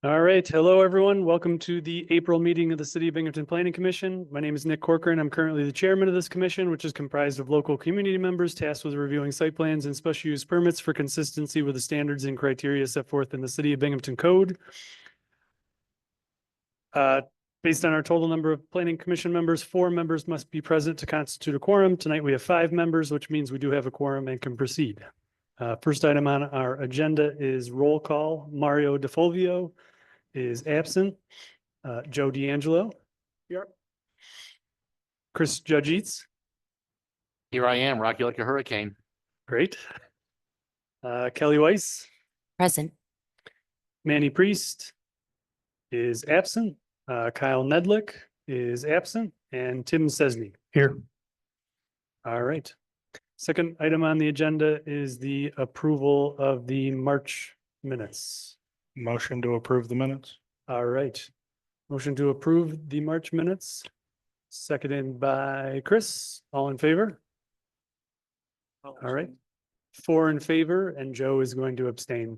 All right. Hello, everyone. Welcome to the April meeting of the City of Binghamton Planning Commission. My name is Nick Corcoran. I'm currently the chairman of this commission, which is comprised of local community members tasked with reviewing site plans and special use permits for consistency with the standards and criteria set forth in the City of Binghamton Code. Based on our total number of planning commission members, 4 members must be present to constitute a quorum. Tonight, we have 5 members, which means we do have a quorum and can proceed. First item on our agenda is roll call. Mario DeFulvio is absent. Joe D'Angelo. Here. Chris Judge-Eats. Here I am, rock you like a hurricane. Great. Kelly Weiss. Present. Manny Priest is absent. Kyle Nedlick is absent. And Tim Sesney. Here. All right. Second item on the agenda is the approval of the March minutes. Motion to approve the minutes. All right. Motion to approve the March minutes, seconded by Chris. All in favor? All right. 4 in favor, and Joe is going to abstain.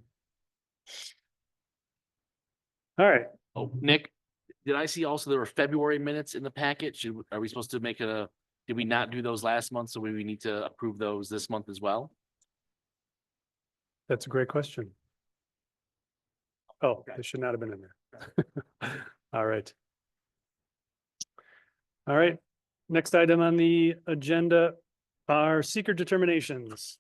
All right. Oh, Nick, did I see also there were February minutes in the packet? Are we supposed to make did we not do those last month? So we need to approve those this month as well? That's a great question. Oh, they should not have been in there. All right. All right. Next item on the agenda are seeker determinations.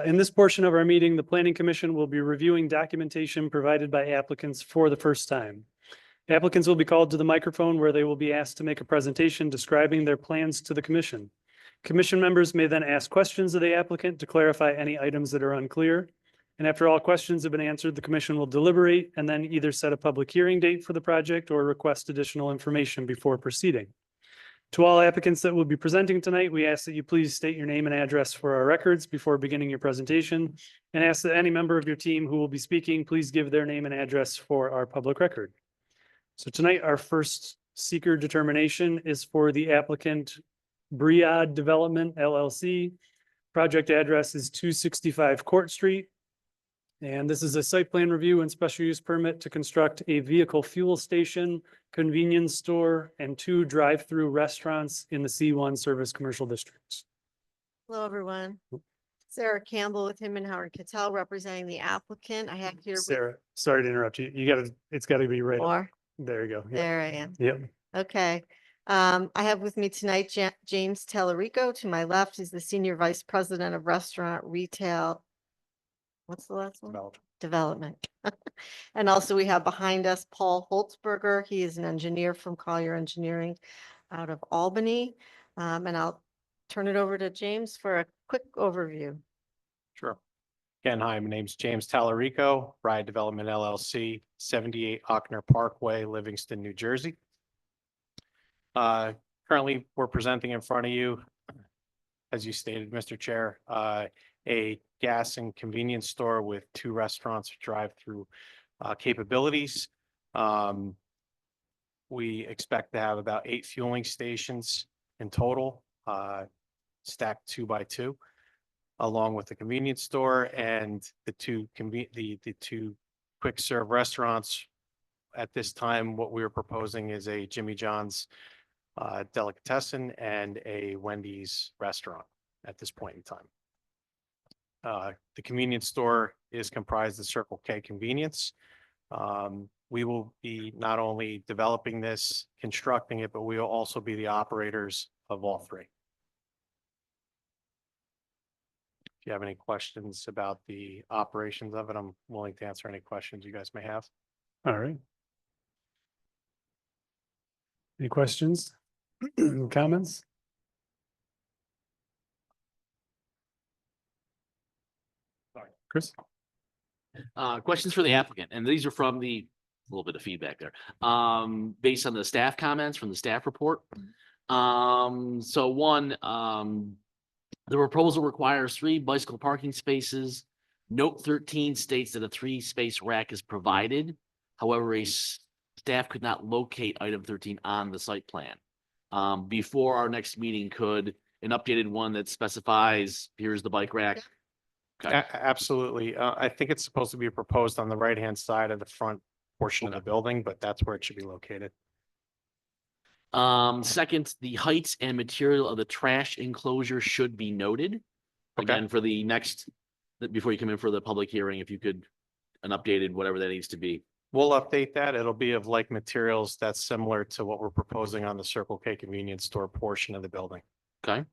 In this portion of our meeting, the Planning Commission will be reviewing documentation provided by applicants for the first time. Applicants will be called to the microphone where they will be asked to make a presentation describing their plans to the commission. Commission members may then ask questions of the applicant to clarify any items that are unclear. And after all questions have been answered, the commission will deliberate and then either set a public hearing date for the project or request additional information before proceeding. To all applicants that will be presenting tonight, we ask that you please state your name and address for our records before beginning your presentation, and ask that any member of your team who will be speaking, please give their name and address for our public record. So tonight, our first seeker determination is for the applicant Briad Development LLC. Project address is 265 Court Street. And this is a site plan review and special use permit to construct a vehicle fuel station, convenience store, and 2 drive-through restaurants in the C1 Service Commercial District. Hello, everyone. Sarah Campbell with him and Howard Cattell representing the applicant. I have here. Sarah, sorry to interrupt you. It's gotta be right. Or There you go. Yep. there I am. Yep. Okay. I have with me tonight James Tellerico. To my left is the Senior Vice President of Restaurant Retail. What's the last one? Development. And also we have behind us Paul Holtzberger. He is an engineer from Collier Engineering out of Albany. And I'll turn it over to James for a quick overview. Sure. Again, hi, my name's James Tallarico, Bride Development LLC, 78 Ochner Parkway, Livingston, New Jersey. Currently, we're presenting in front of you, as you stated, Mr. Chair, a gas and convenience store with 2 restaurants drive-through capabilities. We expect to have about 8 fueling stations in total, stacked 2 by 2, along with the convenience store and the 2 quick serve restaurants. At this time, what we are proposing is a Jimmy John's delicatessen and a Wendy's restaurant at this point in time. The convenience store is comprised of Circle K Convenience. We will be not only developing this, constructing it, but we will also be the operators of all 3. If you have any questions about the operations of it, I'm willing to answer any questions you guys may have. All right. Any questions? Comments? Sorry, Chris? Questions for the applicant, and these are from a little bit of feedback there. Based on the staff comments from the staff report. So one, the proposal requires 3 bicycle parking spaces. Note 13 states that a 3-space rack is provided. However, staff could not locate item 13 on the site plan. Before our next meeting, could an updated one that specifies, here's the bike rack, Okay. Absolutely. I think it's supposed to be proposed on the right-hand side of the front portion of the building, but that's where it should be located. Second, the heights and material of the trash enclosure should be noted. Okay. Again, for the next, before you come in for the public hearing, if you could, an updated, whatever that needs to be. We'll update that. It'll be of like materials that's similar to what we're proposing on the Circle K convenience store portion of the building. Okay.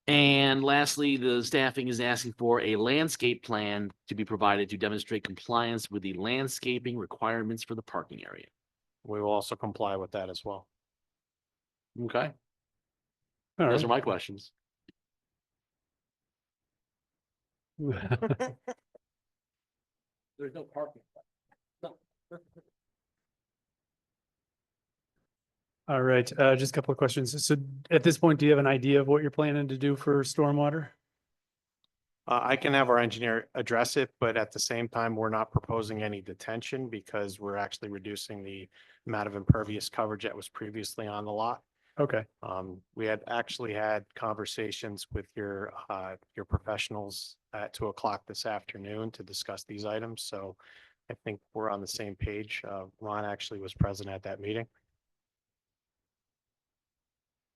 And lastly, the staffing is asking for a landscape plan to be provided to demonstrate compliance with the landscaping requirements for the parking area. We will also comply with that as well. Okay, All those right. are my questions. There's no parking. No. All right, just a couple of questions. So at this point, do you have an idea of what you're planning to do for stormwater? I can have our engineer address it, but at the same time, we're not proposing any detention because we're actually reducing the amount of impervious coverage that was previously on the lot. Okay, We had actually had conversations with your professionals at 2:00 this afternoon to discuss these items. So I think we're on the same page. Ron actually was present at that meeting.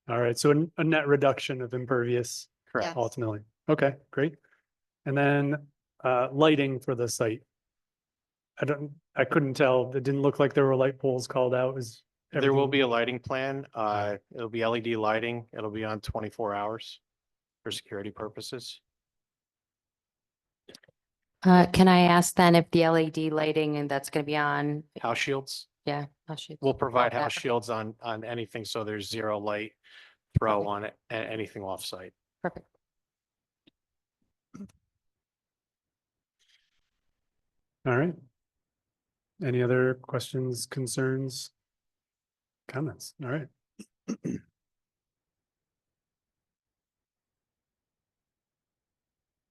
all right, so a net reduction of impervious Correct. Yes. ultimately. Okay, great. And then lighting for the site. I couldn't tell. It didn't look like there were light poles called out. Is There will everything- be a lighting plan. It'll be LED lighting. It'll be on 24 hours for security purposes. Can I ask then if the LED lighting and that's gonna be on, House shields. yeah, how should. We'll provide that. house shields on anything, so there's zero light throw Okay. on it, anything off-site. Perfect. All right. Any other questions, concerns? Comments? All right.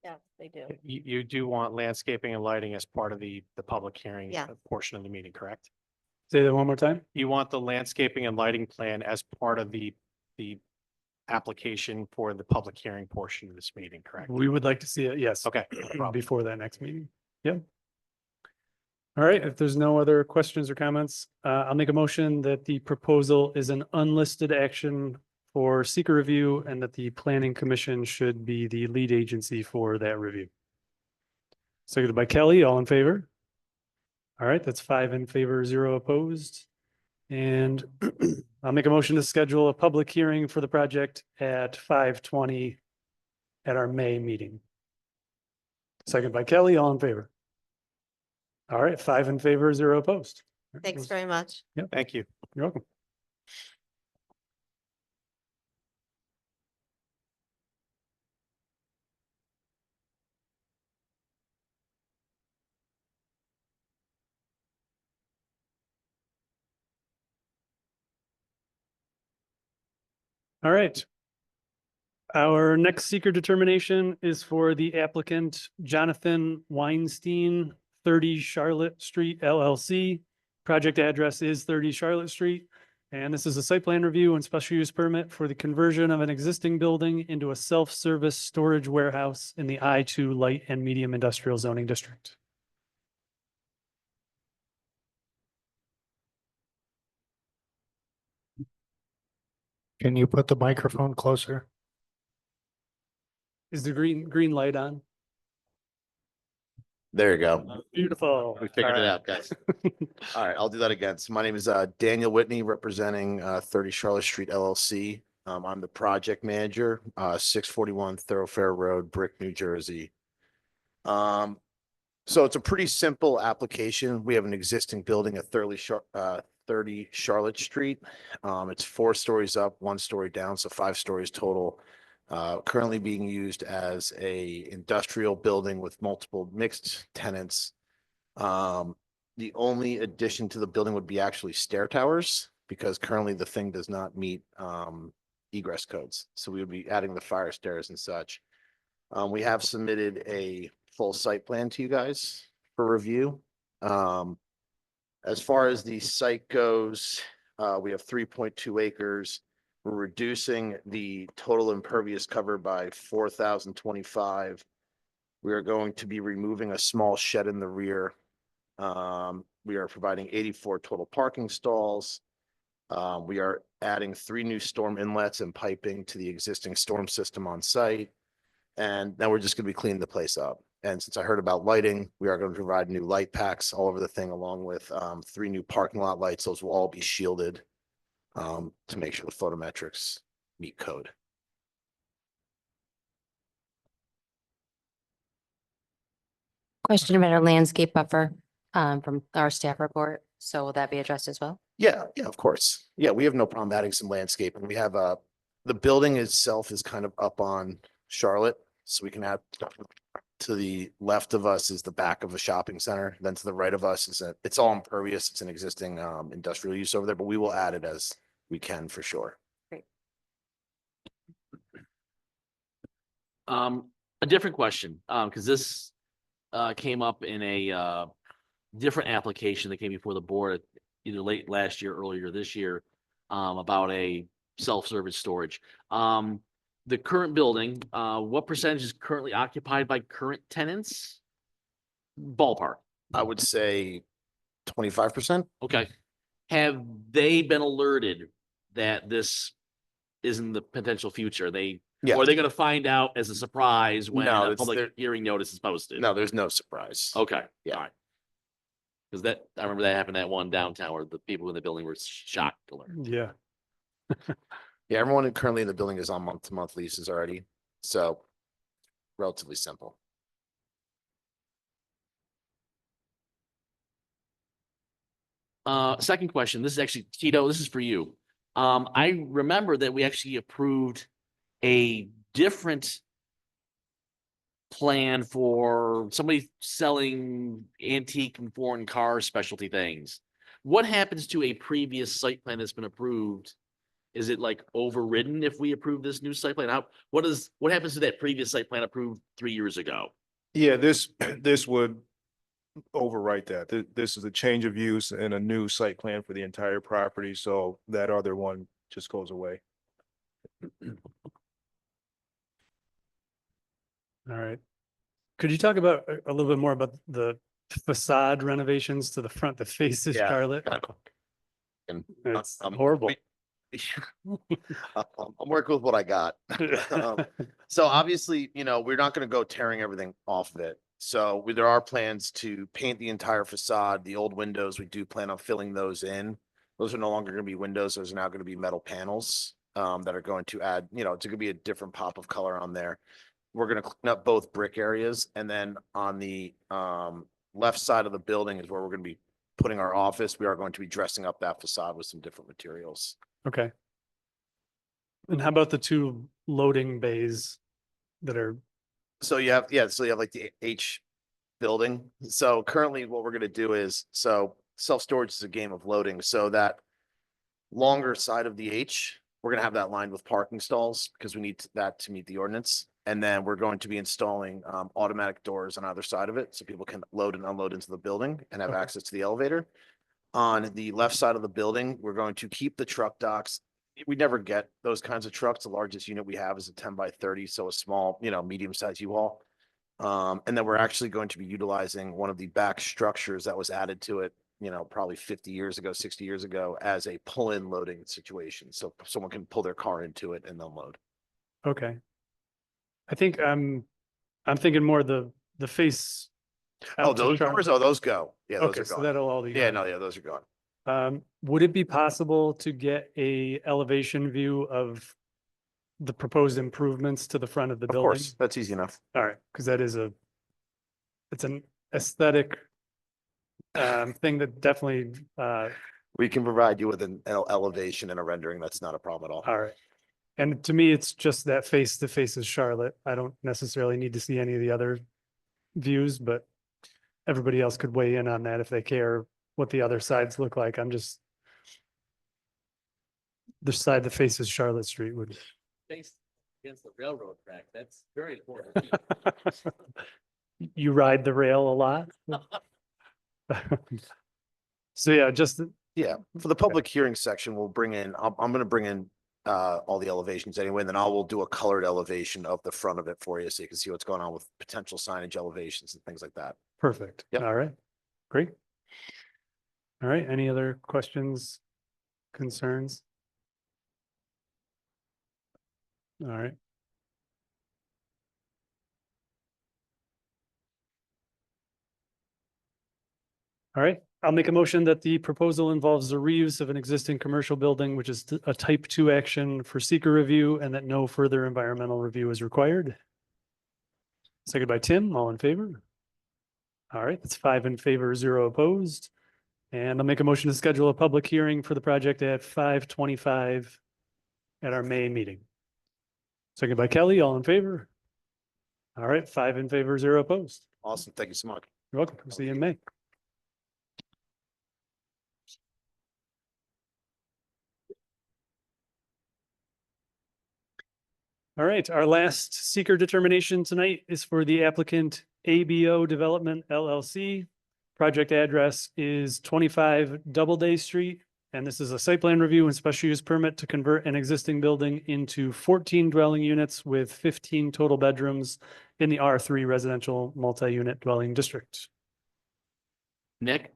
Yes, they do. You do want landscaping and lighting as part of the public hearing Yeah. portion of the meeting, correct? Say that one more time. You want the landscaping and lighting plan as part of the application for the public hearing portion of this meeting, correct? We would like to see it, yes. Okay, no problem. Before that next meeting. Yep. All right, if there's no other questions or comments, I'll make a motion that the proposal is an unlisted action for seeker review and that the planning commission should be the lead agency for that review. Seconded by Kelly, all in favor? All right, that's 5 in favor, 0 opposed. And I'll make a motion to schedule a public hearing for the project at 5:20 at our May meeting. Second by Kelly, all in favor. All right, 5 in favor, 0 opposed. Thanks very much. Thank you. You're welcome. All right. Our next seeker determination is for the applicant Jonathan Weinstein, 30 Charlotte Street LLC. Project address is 30 Charlotte Street. And this is a site plan review and special use permit for the conversion of an existing building into a self-service storage warehouse in the I-2 light and medium industrial zoning district. Can you put the microphone closer? Is the green light on? There you go. Beautiful. We figured All it right. out, guys. All right, I'll do that again. So my name is Daniel Whitney, representing 30 Charlotte Street LLC. I'm the project manager, 641 Thoroughfare Road, Brick, New Jersey. So it's a pretty simple application. We have an existing building at 30 Charlotte Street. It's 4 stories up, 1 story down, so 5 stories total. Currently being used as a industrial building with multiple mixed tenants. The only addition to the building would be actually stair towers, because currently the thing does not meet egress codes. So we would be adding the fire stairs and such. We have submitted a full site plan to you guys for review. As far as the site goes, we have 3.2 acres. We're reducing the total impervious cover by 4,025. We are going to be removing a small shed in the rear. We are providing 84 total parking stalls. We are adding 3 new storm inlets and piping to the existing storm system on site. And then we're just gonna be cleaning the place up. And since I heard about lighting, we are gonna provide new light packs all over the thing, along with 3 new parking lot lights. Those will all be shielded to make sure the photometrics meet code. Question about our landscape buffer from our staff report. So will that be addressed as well? Yeah, of course. Yeah, we have no problem adding some landscape, and we have the building itself is kind of up on Charlotte, so we can add to the left of us is the back of a shopping center, then to the right of us is it's all impervious. It's an existing industrial use over there, but we will add it as we can for sure. A different question, because this came up in a different application that came before the board either late last year, earlier this year, about a self-service storage. The current building, what percentage is currently occupied by current tenants? Ballpark. I would say 25%. Okay. Have they been alerted that this is in the potential future? Yeah. Or are they gonna find out as a surprise when No, a it's public there- hearing notice is posted? No, there's no surprise. Okay. Yeah. All right. Cause I remember that happened at one downtown where the people in the building were shocked to learn. Yeah. Yeah, everyone currently in the building is on month-to-month leases already, so relatively simple. Second question, this is actually, Tito, this is for you. I remember that we actually approved a different plan for somebody selling antique and foreign car specialty things. What happens to a previous site plan that's been approved? Is it like overridden if we approve this new site plan? What happens to that previous site plan approved 3 years ago? Yeah, this would overwrite that. This is a change of use and a new site plan for the entire property, so that other one just goes away. All right. Could you talk about a little bit more about the facade renovations to the front that faces Yeah. Charlotte? And It's I'm- horrible. I'm working with what I got. So obviously, we're not gonna go tearing everything off of it. So there are plans to paint the entire facade. The old windows, we do plan on filling those in. Those are no longer gonna be windows. Those are now gonna be metal panels that are going to add, it's gonna be a different pop of color on there. We're gonna clean up both brick areas, and then on the left side of the building is where we're gonna be putting our office. We are going to be dressing up that facade with some different materials. Okay. And how about the 2 loading bays that are, So you have like the H building. So currently what we're gonna do is, self-storage is a game of loading. So that longer side of the H, we're gonna have that lined with parking stalls because we need that to meet the ordinance. And then we're going to be installing automatic doors on either side of it so people can load and unload into the building and have Okay. access to the elevator. On the left side of the building, we're going to keep the truck docks. We never get those kinds of trucks. The largest unit we have is a 10x30, so a small, medium-sized U-Haul. And then we're actually going to be utilizing one of the back structures that was added to it, probably 50 years ago, 60 years ago, as a pull-in loading situation. So someone can pull their car into it and unload. okay. I think I'm thinking more the face. Oh, out to those Charlotte. doors? Oh, those go. Yeah, those Okay, are so gone. that'll all be. Yeah, gone. no, yeah, those are gone. Would it be possible to get a elevation view of the proposed improvements to the front of the Of building? course, that's easy enough. All right, because it's an aesthetic thing that definitely, We can provide you with an elevation and a rendering. That's not a problem at all. all right. And to me, it's just that face that faces Charlotte. I don't necessarily need to see any of the other views, but everybody else could weigh in on that if they care what the other sides look like. I'm just the side that faces Charlotte Street would. Face against the railroad track, that's very important. You ride the rail a lot? So yeah, just, Yeah, for the public hearing section, we'll bring in, I'm gonna bring in all the elevations anyway, and then I will do a colored elevation of the front of it for you so you can see what's going on with potential signage elevations and things like that. perfect. Yep. All right, great. All right, any other questions, concerns? All right. All right, I'll make a motion that the proposal involves the reuse of an existing commercial building, which is a type 2 action for seeker review, and that no further environmental review is required. Seconded by Tim, all in favor? All right, that's 5 in favor, 0 opposed. And I'll make a motion to schedule a public hearing for the project at 5:25 at our May meeting. Seconded by Kelly, all in favor? All right, 5 in favor, 0 opposed. Awesome. Thank you so much. You're welcome. We'll see you in May. All right, our last seeker determination tonight is for the applicant ABO Development LLC. Project address is 25 Doubleday Street, and this is a site plan review and special use permit to convert an existing building into 14 dwelling units with 15 total bedrooms in the R3 residential multi-unit dwelling district. Nick,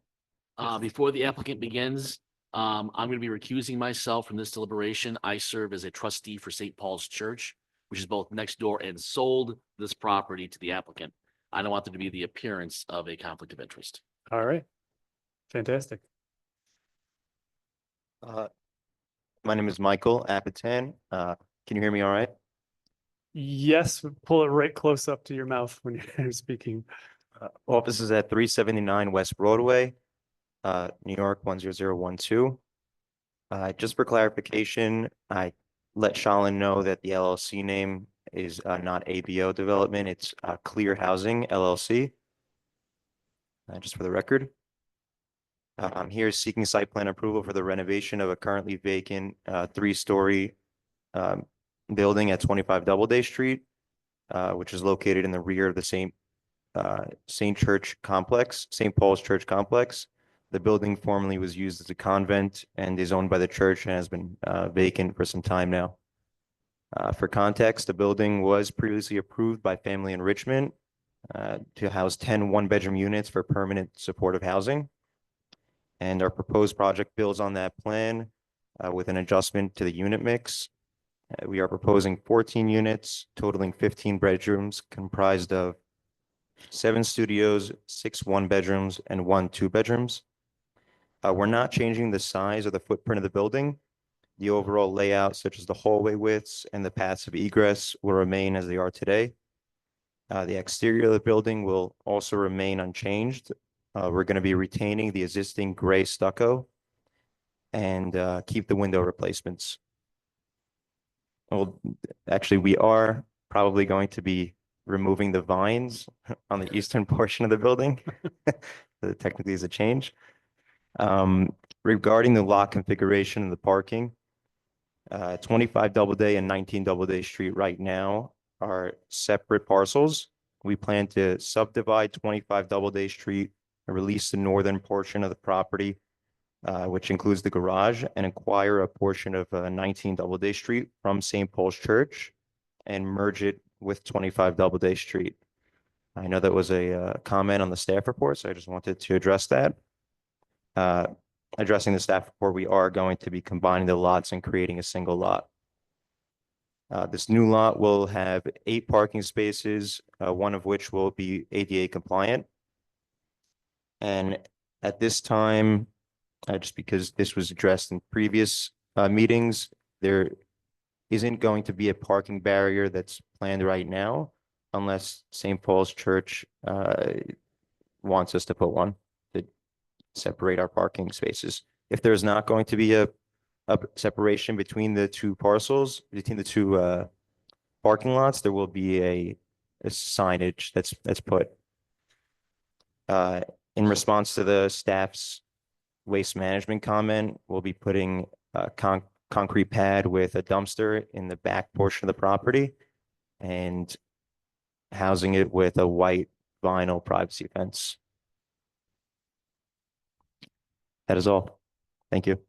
before the applicant begins, I'm going to be recusing myself from this deliberation. I serve as a trustee for St. Paul's Church, which is both next door and sold this property to the applicant. I don't want there to be the appearance of a conflict of interest. All right, fantastic. My name is Michael Apatan. Can you hear me all right? Yes, pull it right close up to your mouth when you're speaking. Office is at 379 West Broadway, New York 10012. Just for clarification, I let Shalin know that the LLC name is not ABO Development, it's Clear Housing LLC. Just for the record. I'm here seeking site plan approval for the renovation of a currently vacant 3-story building at 25 Doubleday Street, which is located in the rear of the St. Paul's Church complex. The building formerly was used as a convent and is owned by the church and has been vacant for some time now. For context, the building was previously approved by Family Enrichment to house 10 one-bedroom units for permanent supportive housing. And our proposed project builds on that plan with an adjustment to the unit mix. We are proposing 14 units totaling 15 bedrooms comprised of 7 studios, 6 one-bedrooms, and 1 two-bedrooms. We're not changing the size or the footprint of the building. The overall layout, such as the hallway widths and the paths of egress, will remain as they are today. The exterior of the building will also remain unchanged. We're going to be retaining the existing gray stucco and keep the window replacements. Well, actually, we are probably going to be removing the vines on the eastern portion of the building. Technically, is a change. Regarding the lot configuration and the parking, 25 Doubleday and 19 Doubleday Street right now are separate parcels. We plan to subdivide 25 Doubleday Street and release the northern portion of the property, which includes the garage, and acquire a portion of 19 Doubleday Street from St. Paul's Church and merge it with 25 Doubleday Street. I know that was a comment on the staff report, so I just wanted to address that. Addressing the staff report, we are going to be combining the lots and creating a single lot. This new lot will have 8 parking spaces, one of which will be ADA compliant. And at this time, just because this was addressed in previous meetings, there isn't going to be a parking barrier that's planned right now, unless St. Paul's Church wants us to put one to separate our parking spaces. If there's not going to be a separation between the two parcels, between the two parking lots, there will be a signage that's put. In response to the staff's waste management comment, we'll be putting a concrete pad with a dumpster in the back portion of the property and housing it with a white vinyl privacy fence. That is all. Thank you.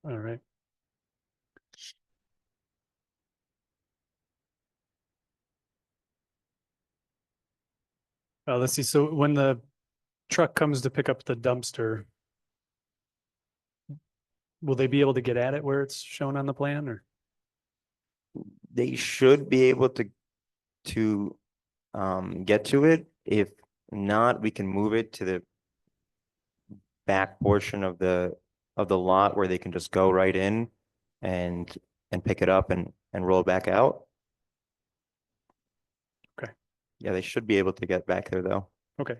All right. Let's see, so when the truck comes to pick up the dumpster, will they be able to get at it where it's shown on the plan or? They should be able to get to it. If not, we can move it to the back portion of the lot where they can just go right in and pick it up and roll back out. Okay. Yeah, they should be able to get back there though. Okay.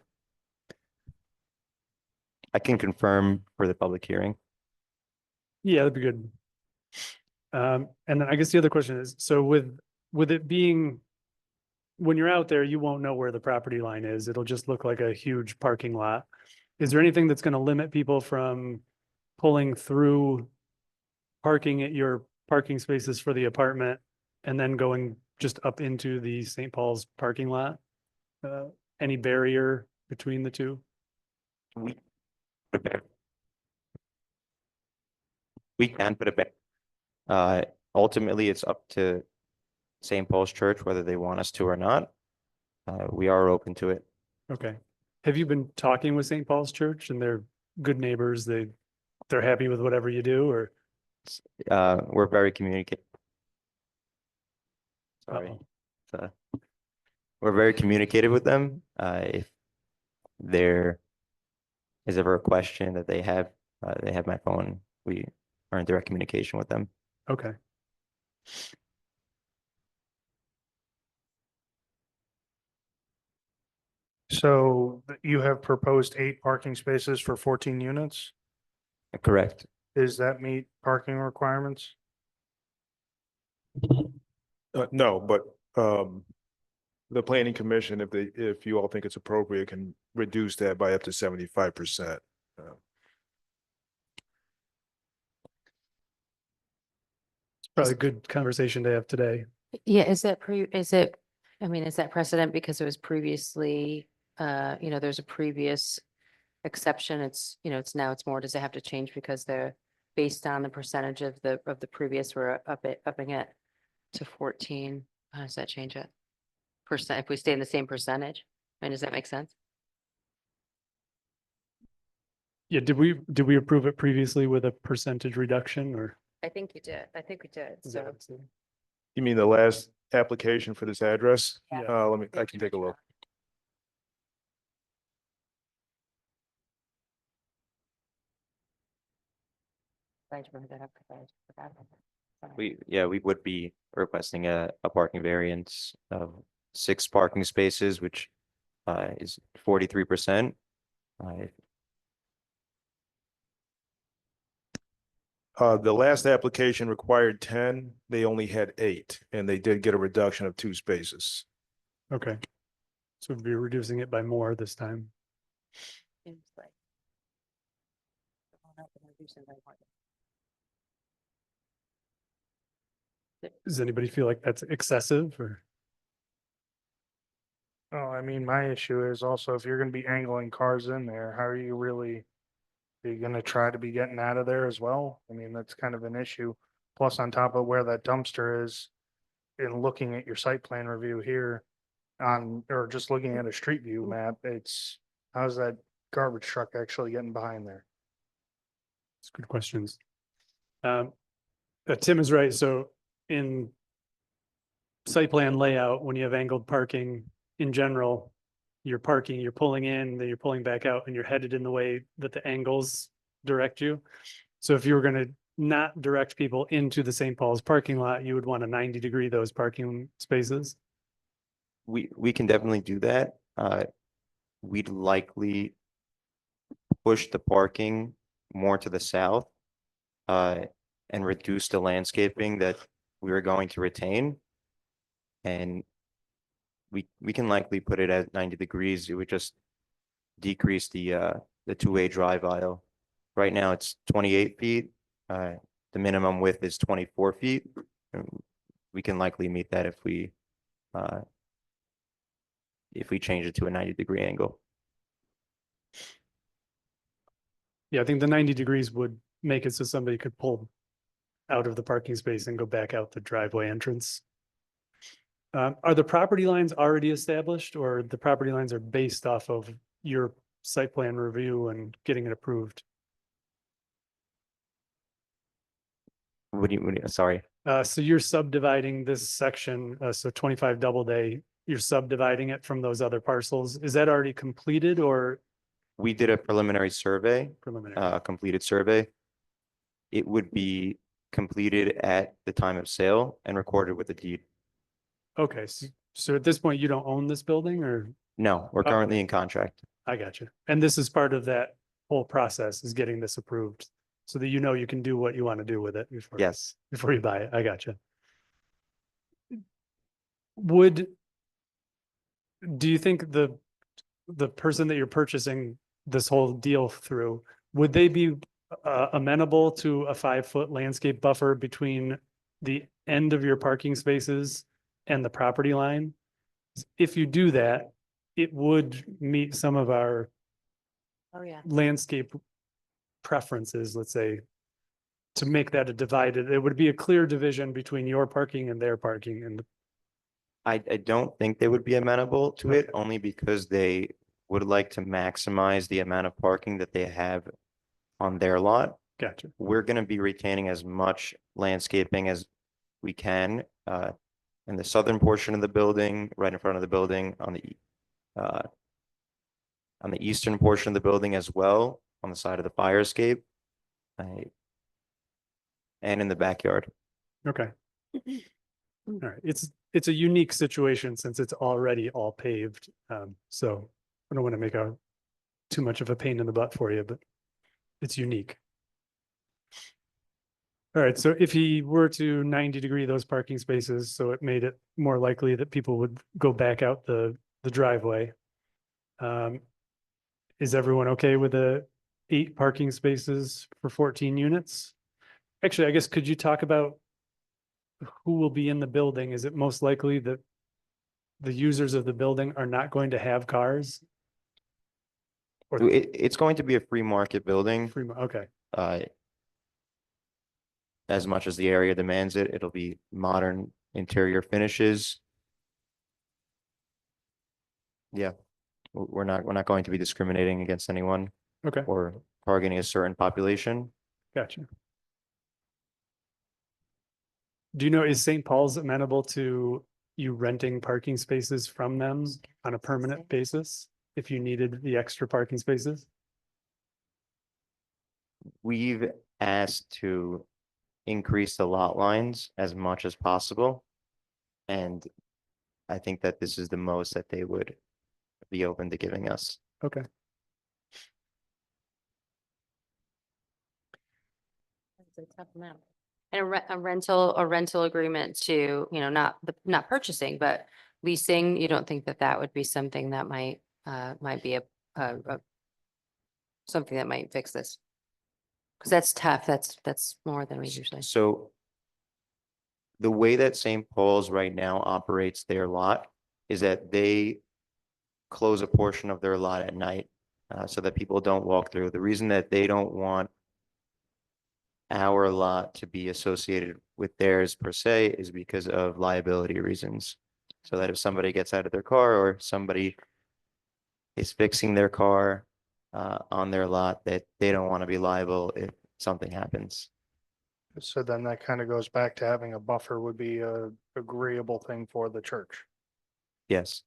I can confirm for the public hearing. Yeah, that'd be good. And then I guess the other question is, so with it being, when you're out there, you won't know where the property line is. It'll just look like a huge parking lot. Is there anything that's going to limit people from pulling through parking at your parking spaces for the apartment and then going just up into the St. Paul's parking lot? Any barrier between the two? We can put it back. Ultimately, it's up to St. Paul's Church whether they want us to or not. We are open to it. Okay. Have you been talking with St. Paul's Church and they're good neighbors? They're happy with whatever you do or? We're very communicative. Sorry. Uh-oh. We're very communicative with them. If there is ever a question that they have my phone. We are in direct communication with them. Okay. So you have proposed 8 parking spaces for 14 units? Correct. Does that meet parking requirements? No, but the planning commission, if you all think it's appropriate, can reduce that by up to 75%. Probably a good conversation to have today. Yeah, is that is that precedent because it was previously, there's a previous exception, it's more, does it have to change because they're based on the percentage of the previous, we're upping it to 14? How does that change it? If we stay in the same percentage, does that make sense? Yeah, did we approve it previously with a percentage reduction or? I think you did. I think we did. is that So, what's the- You mean the last application for this address? Yeah. I can take a look. glad you brought that up because I forgot about that. We would be requesting a parking variance of 6 parking spaces, which is 43%. The last application required 10, they only had 8, and they did get a reduction of 2 spaces. Okay. So we'd be reducing it by more this time. Seems like- reducing by more. Does anybody feel like that's excessive or? Oh, I mean, my issue is also if you're gonna be angling cars in there, how are you gonna try to be getting out of there as well? I mean, that's kind of an issue. Plus on top of where that dumpster is, in looking at your site plan review here or just looking at a street view map, how's that garbage truck actually getting behind there? It's good questions. Tim is right. So in site plan layout, when you have angled parking in general, you're pulling in, then you're pulling back out and you're headed in the way that the angles direct you. So if you were going to not direct people into the St. Paul's parking lot, you would want to 90-degree those parking spaces. We can definitely do that. We'd likely push the parking more to the south and reduce the landscaping that we were going to retain. And we can likely put it at 90 degrees. It would just decrease the two-way drive aisle. Right now it's 28 feet. The minimum width is 24 feet. We can likely meet that if we change it to a 90-degree angle. Yeah, I think the 90 degrees would make it so somebody could pull out of the parking space and go back out the driveway entrance. Are the property lines already established, or the property lines are based off of your site plan review and getting it approved? Sorry. So you're subdividing this section, so 25 Doubleday, you're subdividing it from those other parcels. Is that already completed or We did a preliminary survey, preliminary? completed survey. It would be completed at the time of sale and recorded with the deed. Okay, so at this point, you don't own this building, or No, we're currently in contract. I got you. And this is part of that whole process, is getting this approved so that you know you can do what you want to do with it before. Yes. Before you buy it. I got you. Do you think the person that you're purchasing this whole deal through, would they be amenable to a 5-foot landscape buffer between the end of your parking spaces and the property line? If you do that, it would meet some of our Oh, yeah. landscape preferences, let's say, to make that a divided, it would be a clear division between your parking and their parking, and I don't think they would be amenable to it, Okay. only because they would like to maximize the amount of parking that they have on their lot. gotcha. We're gonna be retaining as much landscaping as we can, in the southern portion of the building, right in front of the building, on the eastern portion of the building as well, on the side of the fire escape. And in the backyard. Okay. All right, it's a unique situation since it's already all paved, so I don't want to make too much of a pain in the butt for you, but it's unique. All right, so if he were to 90-degree those parking spaces, so it made it more likely that people would go back out the driveway. Is everyone okay with the 8 parking spaces for 14 units? Actually, I guess, could you talk about who will be in the building? Is it most likely that the users of the building are not going to have cars? Or It's going to be a free market building. okay, As much as the area demands it, it'll be modern interior finishes. Yeah, we're not going to be discriminating against anyone okay, or targeting a certain population. gotcha. Do you know, is St. Paul's amenable to you renting parking spaces from them on a permanent basis if you needed the extra parking spaces? We've asked to increase the lot lines as much as possible. And I think that this is the most that they would be open to giving us. Okay, It's a tough amount. And a rental agreement to, not purchasing, but leasing, you don't think that would be something that might be something that might fix this? Because that's tough. That's more than we usually. So the way that St. Paul's right now operates their lot is that they close a portion of their lot at night, so that people don't walk through. The reason that they don't want our lot to be associated with theirs per se is because of liability reasons. So that if somebody gets out of their car or somebody is fixing their car on their lot, that they don't want to be liable if something happens. So then that kind of goes back to having a buffer would be a agreeable thing for the church. Yes,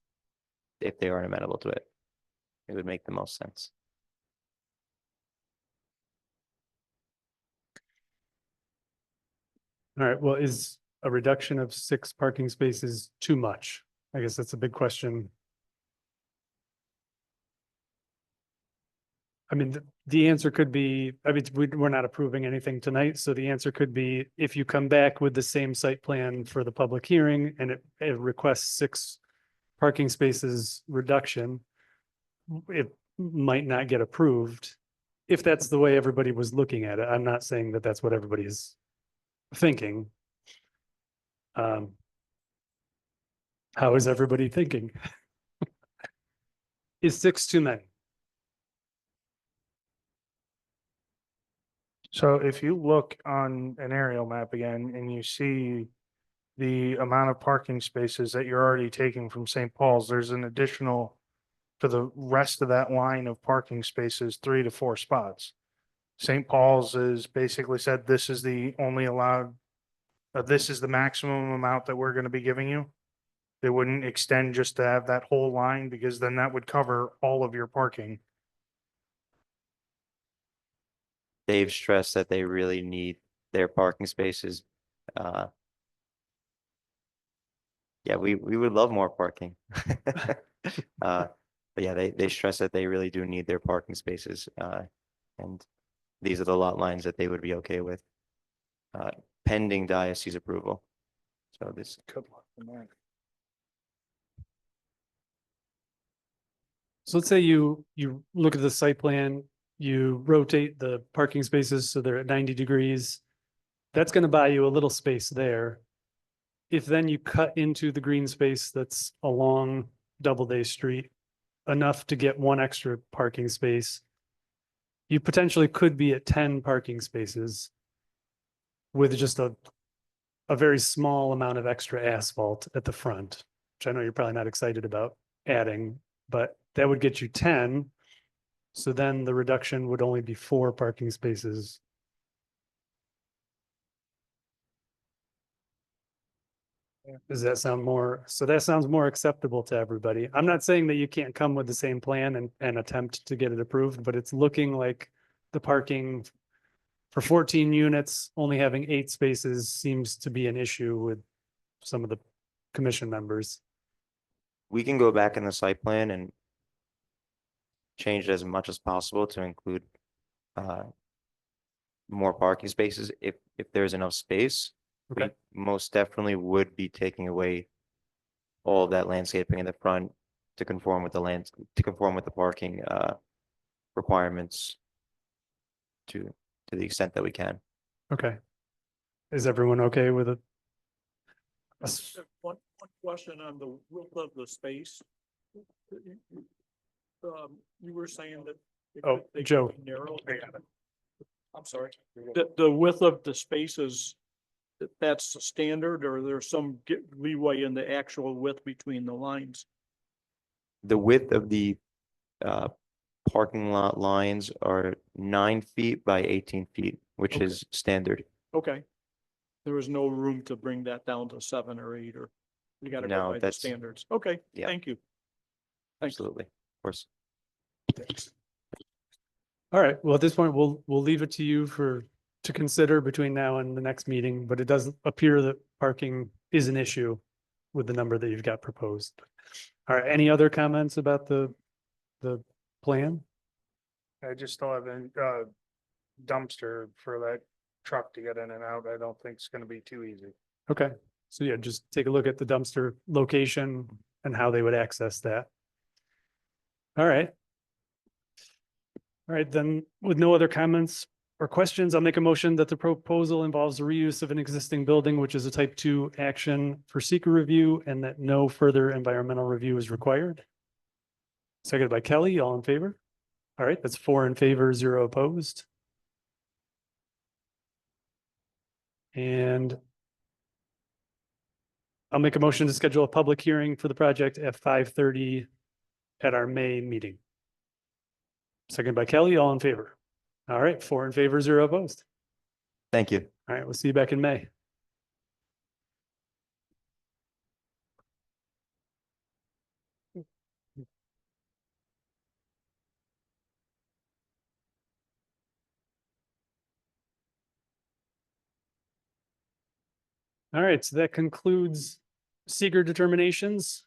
if they aren't amenable to it, it would make the most sense. all right, well, is a reduction of 6 parking spaces too much? I guess that's a big question. I mean, the answer could be, I mean, we're not approving anything tonight, so the answer could be, if you come back with the same site plan for the public hearing and it requests 6 parking spaces reduction, it might not get approved. If that's the way everybody was looking at it, I'm not saying that that's what everybody is thinking. How is everybody thinking? Is 6 too many? So if you look on an aerial map again and you see the amount of parking spaces that you're already taking from St. Paul's, there's an additional, for the rest of that line of parking spaces, 3 to 4 spots. St. Paul's is basically said, this is the only allowed, this is the maximum amount that we're going to be giving you. They wouldn't extend just to have that whole line, because then that would cover all of your parking. They've stressed that they really need their parking spaces. Yeah, we would love more parking. But yeah, they stress that they really do need their parking spaces. And these are the lot lines that they would be okay with, pending diocese approval. So this, Good luck with that. So let's say you look at the site plan, you rotate the parking spaces so they're at 90 degrees. That's going to buy you a little space there. If then you cut into the green space that's along Doubleday Street, enough to get one extra parking space, you potentially could be at 10 parking spaces with just a very small amount of extra asphalt at the front, which I know you're probably not excited about adding, but that would get you 10. So then the reduction would only be 4 parking spaces. Does that sound more, so that sounds more acceptable to everybody. I'm not saying that you can't come with the same plan and attempt to get it approved, but it's looking like the parking for 14 units, only having 8 spaces seems to be an issue with some of the commission members. we can go back in the site plan and change it as much as possible to include more parking spaces if there's enough space. We Okay. most definitely would be taking away all of that landscaping in the front to conform with the parking requirements to the extent that we can. Okay. Is everyone okay with it? One question on the width of the space. You were saying that. Oh, they could Joe. be narrow. I'm sorry. The width of the spaces, that's the standard, or there's some leeway in the actual width between the lines? The width of the parking lot lines are 9 feet by 18 feet, which Okay. is standard. Okay. There was no room to bring that down to 7 or 8, or you gotta No, go by the that's- standards. Okay, yeah. thank you. Thanks. Absolutely, of course. All right, well, at this point, we'll leave it to you to consider between now and the next meeting, but it doesn't appear that parking is an issue with the number that you've got proposed. All right, any other comments about the plan? I just still have a dumpster for that truck to get in and out. I don't think it's gonna be too easy. Okay, so yeah, just take a look at the dumpster location and how they would access that. All right. All right, then with no other comments or questions, I'll make a motion that the proposal involves the reuse of an existing building, which is a type 2 action for seeker review, and that no further environmental review is required. Seconded by Kelly, all in favor? All right, that's 4 in favor, 0 opposed. And I'll make a motion to schedule a public hearing for the project at 5:30 at our May meeting. Seconded by Kelly, all in favor. All right, 4 in favor, 0 opposed. Thank you. All right, we'll see you back in May. All right, so that concludes seeker determinations.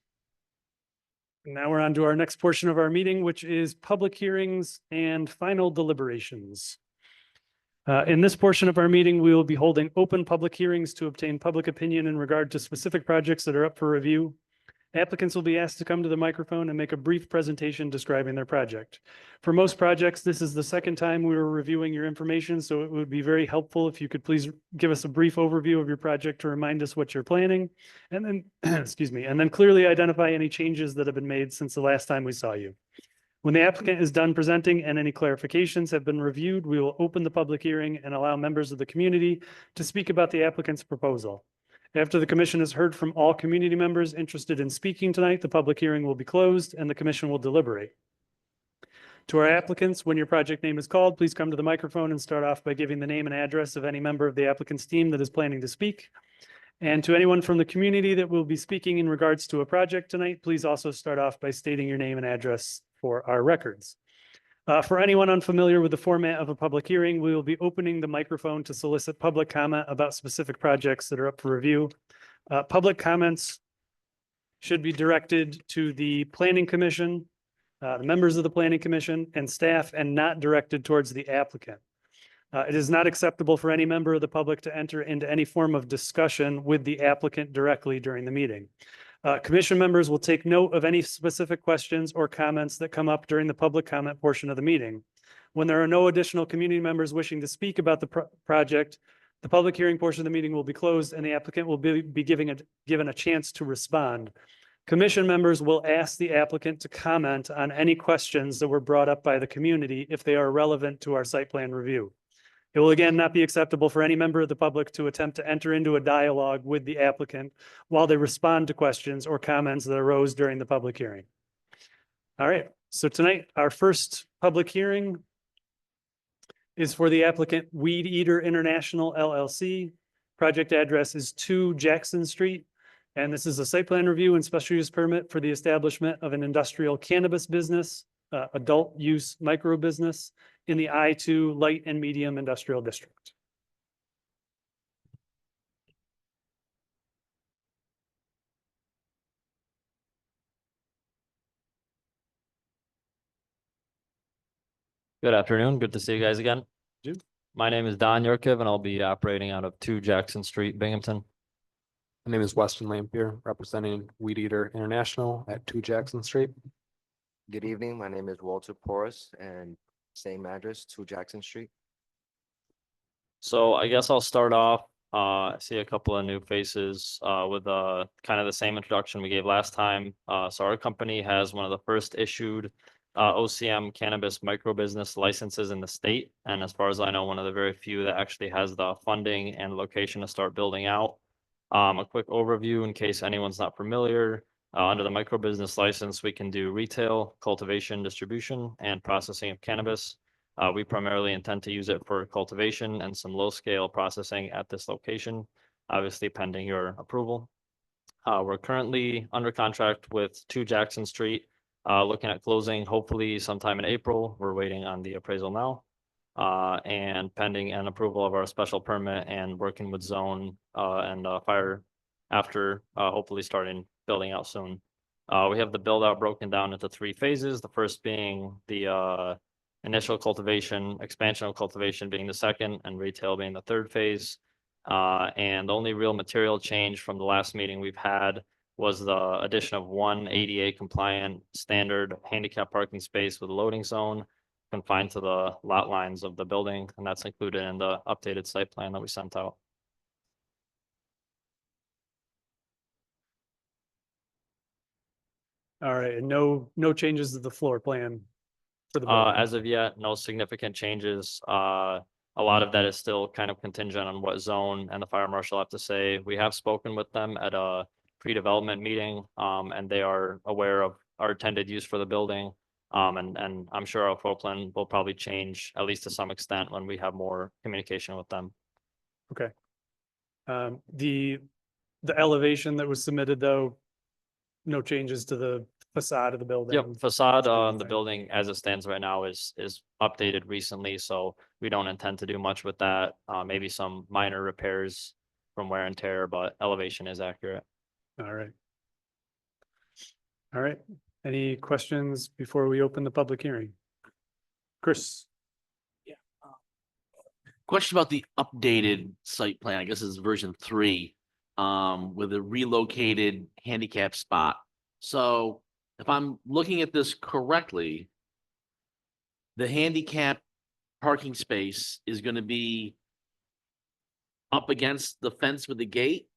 Now we're on to our next portion of our meeting, which is public hearings and final deliberations. In this portion of our meeting, we will be holding open public hearings to obtain public opinion in regard to specific projects that are up for review. Applicants will be asked to come to the microphone and make a brief presentation describing their project. For most projects, this is the second time we were reviewing your information, so it would be very helpful if you could please give us a brief overview of your project to remind us what you're planning, and then, excuse me, and then clearly identify any changes that have been made since the last time we saw you. When the applicant is done presenting and any clarifications have been reviewed, we will open the public hearing and allow members of the community to speak about the applicant's proposal. After the commission has heard from all community members interested in speaking tonight, the public hearing will be closed and the commission will deliberate. To our applicants, when your project name is called, please come to the microphone and start off by giving the name and address of any member of the applicant's team that is planning to speak. And to anyone from the community that will be speaking in regards to a project tonight, please also start off by stating your name and address for our records. For anyone unfamiliar with the format of a public hearing, we will be opening the microphone to solicit public comment about specific projects that are up for review. Public comments should be directed to the Planning Commission, the members of the Planning Commission and staff, and not directed towards the applicant. It is not acceptable for any member of the public to enter into any form of discussion with the applicant directly during the meeting. Commission members will take note of any specific questions or comments that come up during the public comment portion of the meeting. When there are no additional community members wishing to speak about the project, the public hearing portion of the meeting will be closed and the applicant will be given a chance to respond. Commission members will ask the applicant to comment on any questions that were brought up by the community if they are relevant to our site plan review. It will again not be acceptable for any member of the public to attempt to enter into a dialogue with the applicant while they respond to questions or comments that arose during the public hearing. All right, so tonight, our first public hearing is for the applicant Weed Eater International LLC. Project address is 2 Jackson Street. And this is a site plan review and special use permit for the establishment of an industrial cannabis business, adult use micro business in the I-2 light and medium industrial district. Good afternoon. Good to see you guys again. Good. My name is Don Yurkiv and I'll be operating out of 2 Jackson Street, Binghamton. My name is Weston Lampier, representing Weed Eater International at 2 Jackson Street. Good evening. My name is Walter Porras and same address, 2 Jackson Street. So I guess I'll start off. I see a couple of new faces with kind of the same introduction we gave last time. So our company has one of the first issued OCM cannabis micro business licenses in the state. And as far as I know, one of the very few that actually has the funding and location to start building out. A quick overview in case anyone's not familiar. Under the micro business license, we can do retail, cultivation, distribution, and processing of cannabis. We primarily intend to use it for cultivation and some low scale processing at this location, obviously pending your approval. We're currently under contract with 2 Jackson Street, looking at closing hopefully sometime in April. We're waiting on the appraisal now. And pending an approval of our special permit and working with zone and fire after hopefully starting building out soon. We have the build out broken down into 3 phases. The first being the initial cultivation, expansion of cultivation being the second, and retail being the 3rd phase. And the only real material change from the last meeting we've had was the addition of 1 ADA compliant standard handicap parking space with a loading zone confined to the lot lines of the building, and that's included in the updated site plan that we sent out. All right, and no changes to the floor plan for the building. As of yet, no significant changes. A lot of that is still kind of contingent on what zone and the fire marshal have to say. We have spoken with them at a pre-development meeting, and they are aware of our intended use for the building. And I'm sure our floor plan will probably change at least to some extent when we have more communication with them. Okay. The elevation that was submitted though, no changes to the facade of the building. Yep, facade on the Anything. building as it stands right now is updated recently, so we don't intend to do much with that. Maybe some minor repairs from wear and tear, but elevation is accurate. All right. All right. Any questions before we open the public hearing? Chris? Question about the updated site plan, I guess is version 3, with a relocated handicap spot. So if I'm looking at this correctly, the handicap parking space is going to be up against the fence with the gate.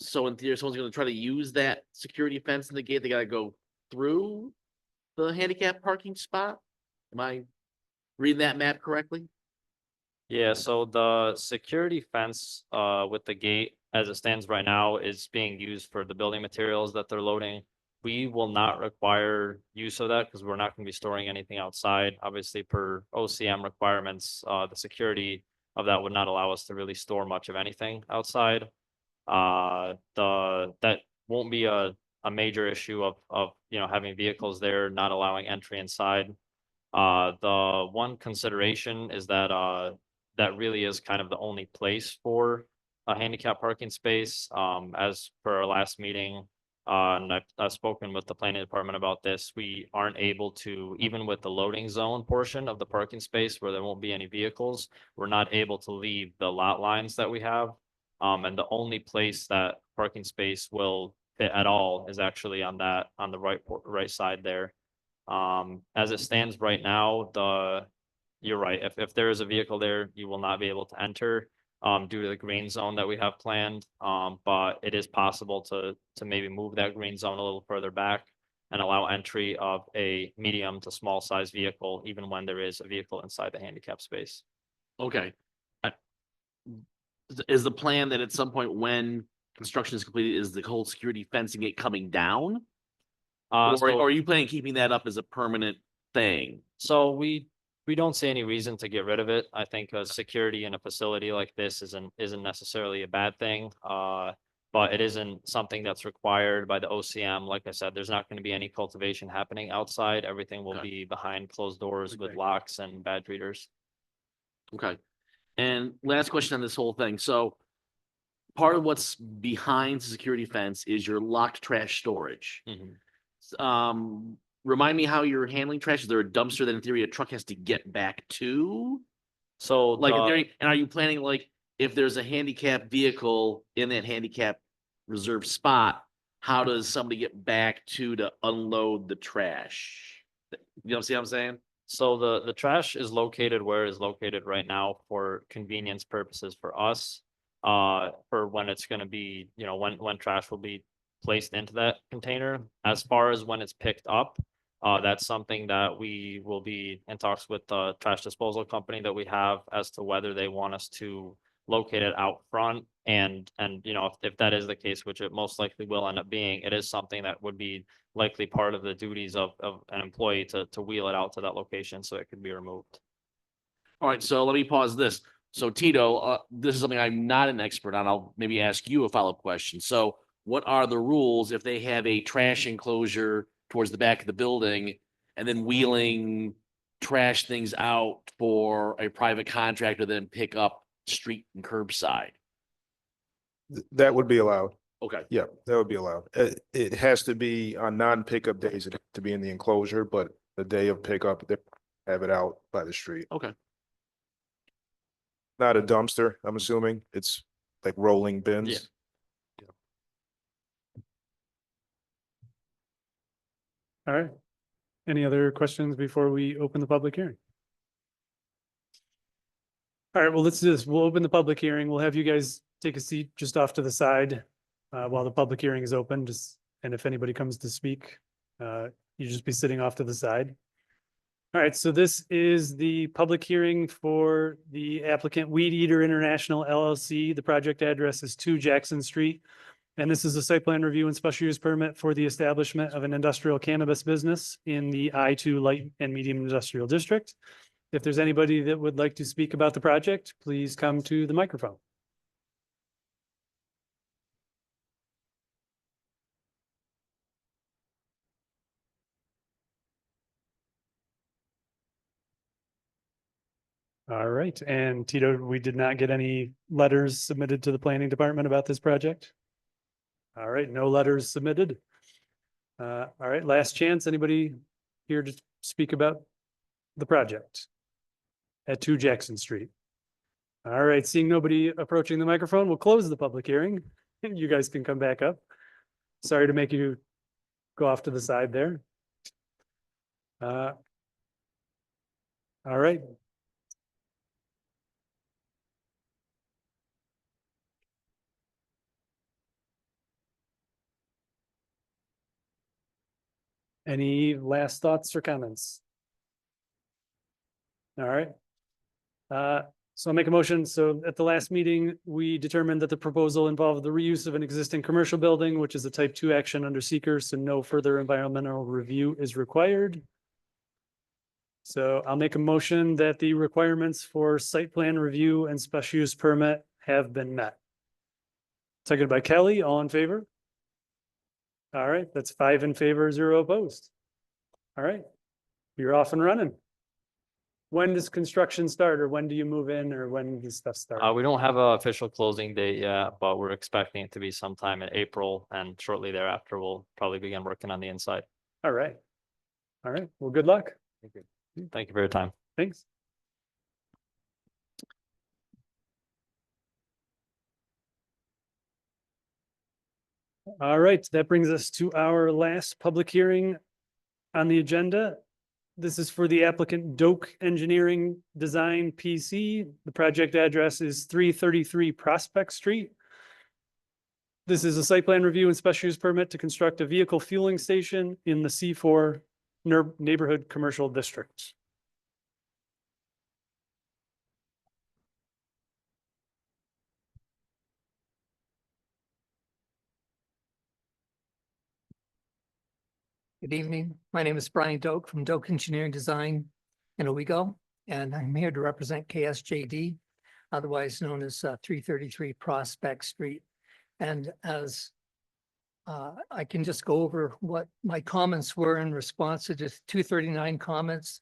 So in theory, someone's going to try to use that security fence in the gate. They got to go through the handicap parking spot. Am I reading that map correctly? Yeah, so the security fence with the gate as it stands right now, is being used for the building materials that they're loading. We will not require use of that because we're not going to be storing anything outside. Obviously, per OCM requirements, the security of that would not allow us to really store much of anything outside. That won't be a major issue of, you know, having vehicles there, not allowing entry inside. The one consideration is that, that really is kind of the only place for a handicap parking space. As per our last meeting, and I've spoken with the planning department about this, we aren't able to, even with the loading zone portion of the parking space where there won't be any vehicles, we're not able to leave the lot lines that we have. And the only place that parking space will fit at all is actually on the right side there. As it stands right now, you're right, if there is a vehicle there, you will not be able to enter due to the green zone that we have planned. But it is possible to maybe move that green zone a little further back and allow entry of a medium to small size vehicle, even when there is a vehicle inside the handicap space. Okay. Is the plan that at some point when construction is completed, is the whole security fencing it coming down? Or are you planning on keeping that up as a permanent thing? So we don't see any reason to get rid of it. I think security in a facility like this isn't necessarily a bad thing. But it isn't something that's required by the OCM. Like I said, there's not going to be any cultivation happening outside. Everything will be behind closed doors with locks and badge readers. Okay. And last question on this whole thing. So part of what's behind the security fence is your locked trash storage. Remind me how you're handling trash. Is there a dumpster that in theory a truck has to get back to? So Like in theory, and are you planning, like, if there's a handicapped vehicle in that handicap reserved spot, how does somebody get back to unload the trash? You know, see what I'm saying? So the trash is located where it is located right now for convenience purposes for us. For when it's gonna be, you know, when trash will be placed into that container. As far as when it's picked up, that's something that we will be in talks with the trash disposal company that we have as to whether they want us to locate it out front. And you know, if that is the case, which it most likely will end up being, it is something that would be likely part of the duties of an employee to wheel it out to that location so it could be removed. All right, so let me pause this. So Tito, this is something I'm not an expert on. I'll maybe ask you a follow-up question. So what are the rules if they have a trash enclosure towards the back of the building and then wheeling trash things out for a private contractor to then pick up street and curbside? That would be allowed. Okay. Yeah, that would be allowed. It has to be on non-pickup days, it has to be in the enclosure, but the day of pickup, they have it out by the street. Okay. Not a dumpster, I'm assuming. It's like rolling bins. Yeah. All right. Any other questions before we open the public hearing? All right, well, let's do this. We'll open the public hearing. We'll have you guys take a seat just off to the side while the public hearing is open. And if anybody comes to speak, you just be sitting off to the side. All right, so this is the public hearing for the applicant Weed Eater International LLC. The project address is 2 Jackson Street. And this is a site plan review and special use permit for the establishment of an industrial cannabis business in the I-2 Light and Medium Industrial District. If there's anybody that would like to speak about the project, please come to the microphone. All right, and Tito, we did not get any letters submitted to the planning department about this project? All right, no letters submitted. All right, last chance. Anybody here to speak about the project at 2 Jackson Street? All right, seeing nobody approaching the microphone, we'll close the public hearing. You guys can come back up. Sorry to make you go off to the side there. All right. Any last thoughts or comments? All right. So I'll make a motion. So at the last meeting, we determined that the proposal involved the reuse of an existing commercial building, which is a type 2 action under seeker, so no further environmental review is required. So I'll make a motion that the requirements for site plan review and special use permit have been met. Seconded by Kelly, all in favor? All right, that's 5 in favor, 0 opposed. All right, you're off and running. When does construction start, or when do you move in, or when does stuff start? We don't have an official closing date yet, but we're expecting it to be sometime in April, and shortly thereafter, we'll probably begin working on the inside. All right. All right, well, good luck. Thank you for your time. Thanks. All right, that brings us to our last public hearing on the agenda. This is for the applicant Doak Engineering Design PC. The project address is 333 Prospect Street. This is a site plan review and special use permit to construct a vehicle fueling station in the C4 neighborhood commercial district. Good evening. My name is Brian Doak from Doak Engineering Design in Owego, and I'm here to represent KSJD, otherwise known as 333 Prospect Street. And as I can just go over what my comments were in response to just 239 comments.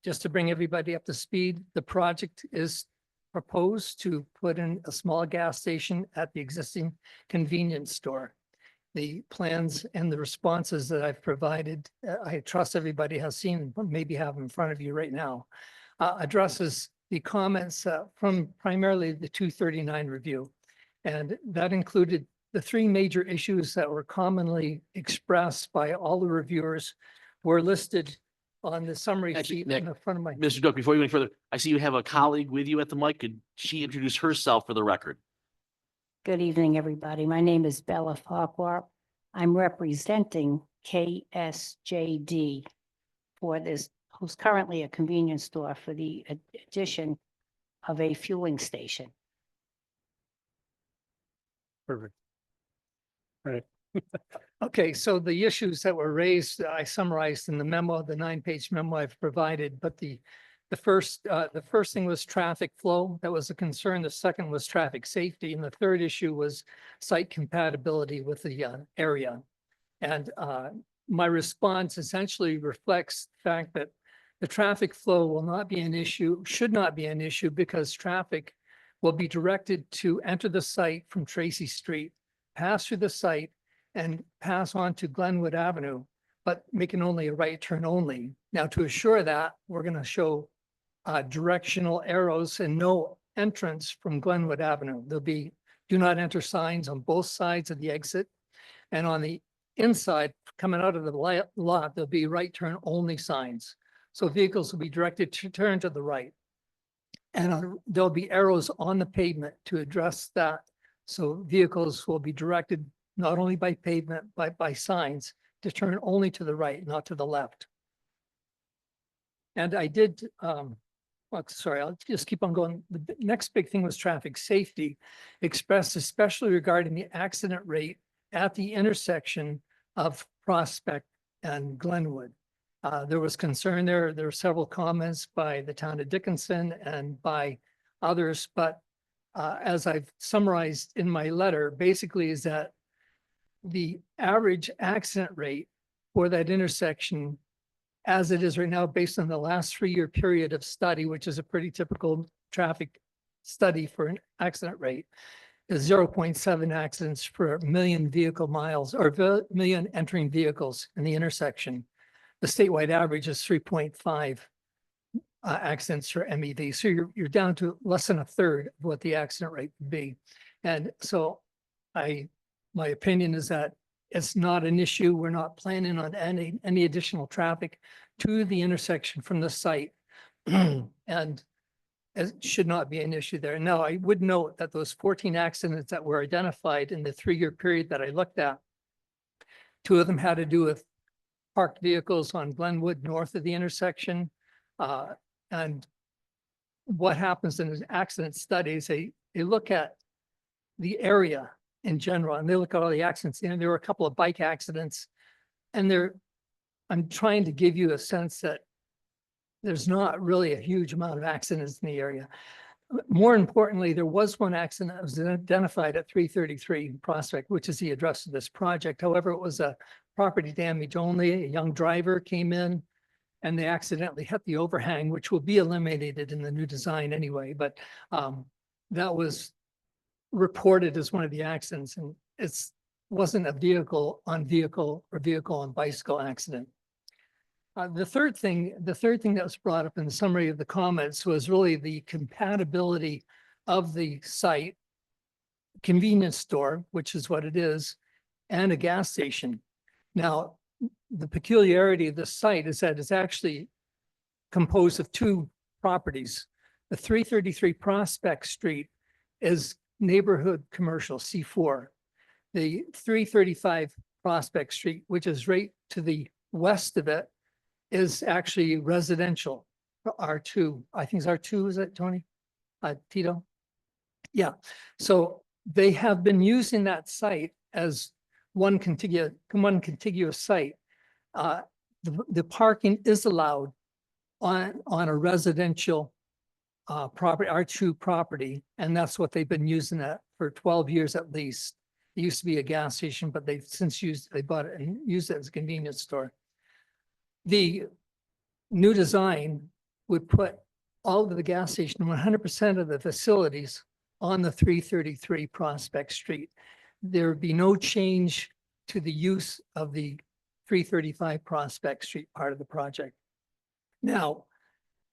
Just to bring everybody up to speed, the project is proposed to put in a small gas station at the existing convenience store. The plans and the responses that I've provided, I trust everybody has seen, maybe have in front of you right now, addresses the comments from primarily the 239 review. And that included the 3 major issues that were commonly expressed by all the reviewers were listed on the summary Actually, sheet Nick, in the front of my. Mr. Duck, before you go any further, I see you have a colleague with you at the mic. Could she introduce herself for the record? Good evening, everybody. My name is Bella Farquhar. I'm representing KSJD for this, who's currently a convenience store, for the addition of a fueling station. Perfect. All right. Okay, so the issues that were raised, I summarized in the memo, the 9-page memo I've provided, but the first thing was traffic flow. That was a concern. The second was traffic safety. And the third issue was site compatibility with the area. And my response essentially reflects the fact that the traffic flow will not be an issue, should not be an issue, because traffic will be directed to enter the site from Tracy Street, pass through the site, and pass on to Glenwood Avenue, but making only a right turn only. Now, to assure that, we're going to show directional arrows and no entrance from Glenwood Avenue. There'll be do not enter signs on both sides of the exit. And on the inside, coming out of the lot, there'll be right turn only signs. So vehicles will be directed to turn to the right. And there'll be arrows on the pavement to address that. So vehicles will be directed not only by pavement, but by signs to turn only to the right, not to the left. And I did, sorry, I'll just keep on going. The next big thing was traffic safety, expressed especially regarding the accident rate at the intersection of Prospect and Glenwood. There was concern there. There were several comments by the town of Dickinson and by others, but as I've summarized in my letter, basically is that the average accident rate for that intersection as it is right now, based on the last 3-year period of study, which is a pretty typical traffic study for an accident rate, is 0.7 accidents per million vehicle miles or million entering vehicles in the intersection. The statewide average is 3.5 accidents per MEV. So you're down to less than a third of what the accident rate would be. And so my opinion is that it's not an issue. We're not planning on any additional traffic to the intersection from the site. And it should not be an issue there. Now, I would note that those 14 accidents that were identified in the 3-year period that I looked at, 2 of them had to do with parked vehicles on Glenwood north of the intersection. And what happens in an accident studies, they look at the area in general, and they look at all the accidents, and there were a couple of bike accidents. And I'm trying to give you a sense that there's not really a huge amount of accidents in the area. More importantly, there was one accident that was identified at 333 Prospect, which is the address of this project. However, it was a property damage only. A young driver came in and they accidentally hit the overhang, which will be eliminated in the new design anyway. But that was reported as one of the accidents, and wasn't a vehicle on vehicle or vehicle on bicycle accident. The third thing that was brought up in the summary of the comments was really the compatibility of the site, convenience store, which is what it is, and a gas station. Now, the peculiarity of the site is that it's actually composed of two properties. The 333 Prospect Street is neighborhood commercial, C4. The 335 Prospect Street, which is right to the west of it, is actually residential, R2. I think it's R2, is it, Tony? Tito? Yeah. So they have been using that site as one contiguous site. The parking is allowed on a residential property, R2 property, and that's what they've been using that for 12 years at least. It used to be a gas station, but they've since they bought it and used it as a convenience store. The new design would put all of the gas station, 100% of the facilities on the 333 Prospect Street. There would be no change to the use of the 335 Prospect Street part of the project. Now,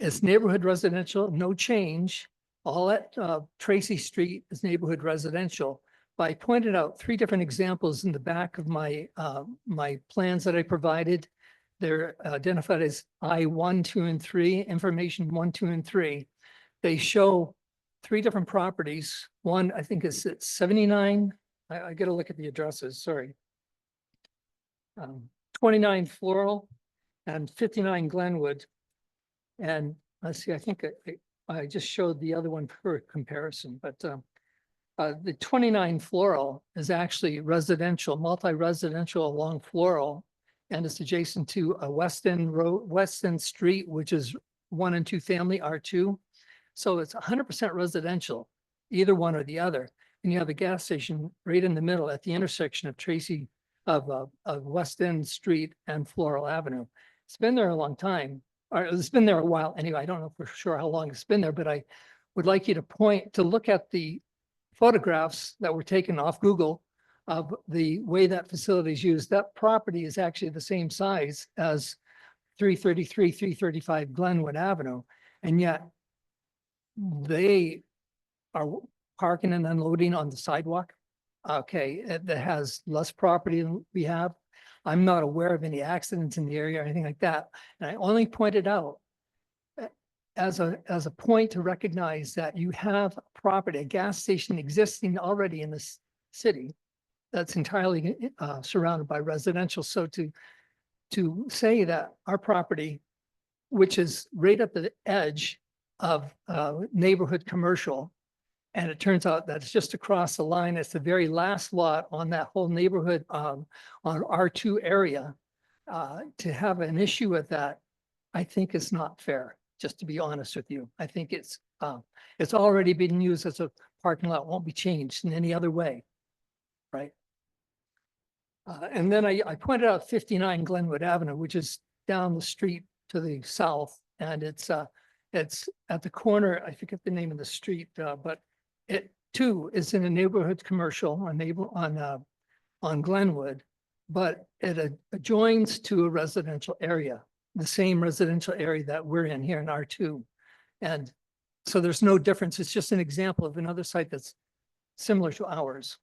it's neighborhood residential, no change. All at Tracy Street is neighborhood residential. But I pointed out 3 different examples in the back of my my plans that I provided. They're identified as I1, 2, and 3, information 1, 2, and 3. They show 3 different properties. One, I think is at 79. I got to look at the addresses, sorry. 29 Floral and 59 Glenwood. And let's see, I think I just showed the other one for comparison, but the 29 Floral is actually residential, multi-residential along Floral, and it's adjacent to a West End Street, which is 1 and 2 family, R2. So it's 100% residential, either one or the other. And you have a gas station right in the middle at the intersection of Tracy, of West End Street and Floral Avenue. It's been there a long time, or it's been there a while anyway. I don't know for sure how long it's been there, but I would like you to look at the photographs that were taken off Google of the way that facility is used. That property is actually the same size as 333, 335 Glenwood Avenue. And yet they are parking and unloading on the sidewalk. Okay, that has less property than we have. I'm not aware of any accidents in the area or anything like that. And I only pointed out as a point to recognize that you have property, a gas station existing already in this city that's entirely surrounded by residential. So to say that our property, which is right at the edge of neighborhood commercial, and it turns out that it's just across the line, it's the very last lot on that whole neighborhood on R2 area, to have an issue with that, I think is not fair, just to be honest with you. I think it's already been used as a parking lot, won't be changed in any other way, right? And then I pointed out 59 Glenwood Avenue, which is down the street to the south, and it's at the corner, I forget the name of the street, but it too is in a neighborhood commercial on Glenwood, but it adjoins to a residential area, the same residential area that we're in here in R2. And so there's no difference. It's just an example of another site that's similar to ours.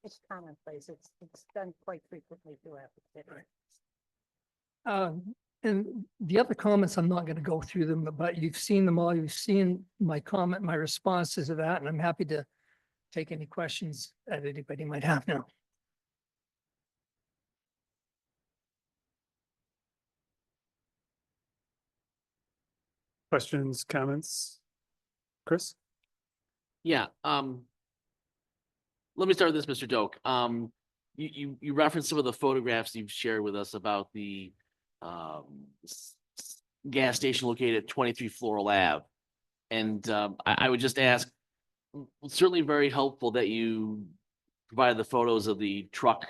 It's commonplace. It's done quite frequently throughout the city. And the other comments, I'm not going to go through them, but you've seen them all. You've seen my responses to that, and I'm happy to take any questions that anybody might have now. Questions, comments? Chris? Yeah, let me start with this, Mr. Doak. You referenced some of the photographs you've shared with us about the gas station located at 23 Floral Ave. And I would just ask, certainly very helpful that you provided the photos of the truck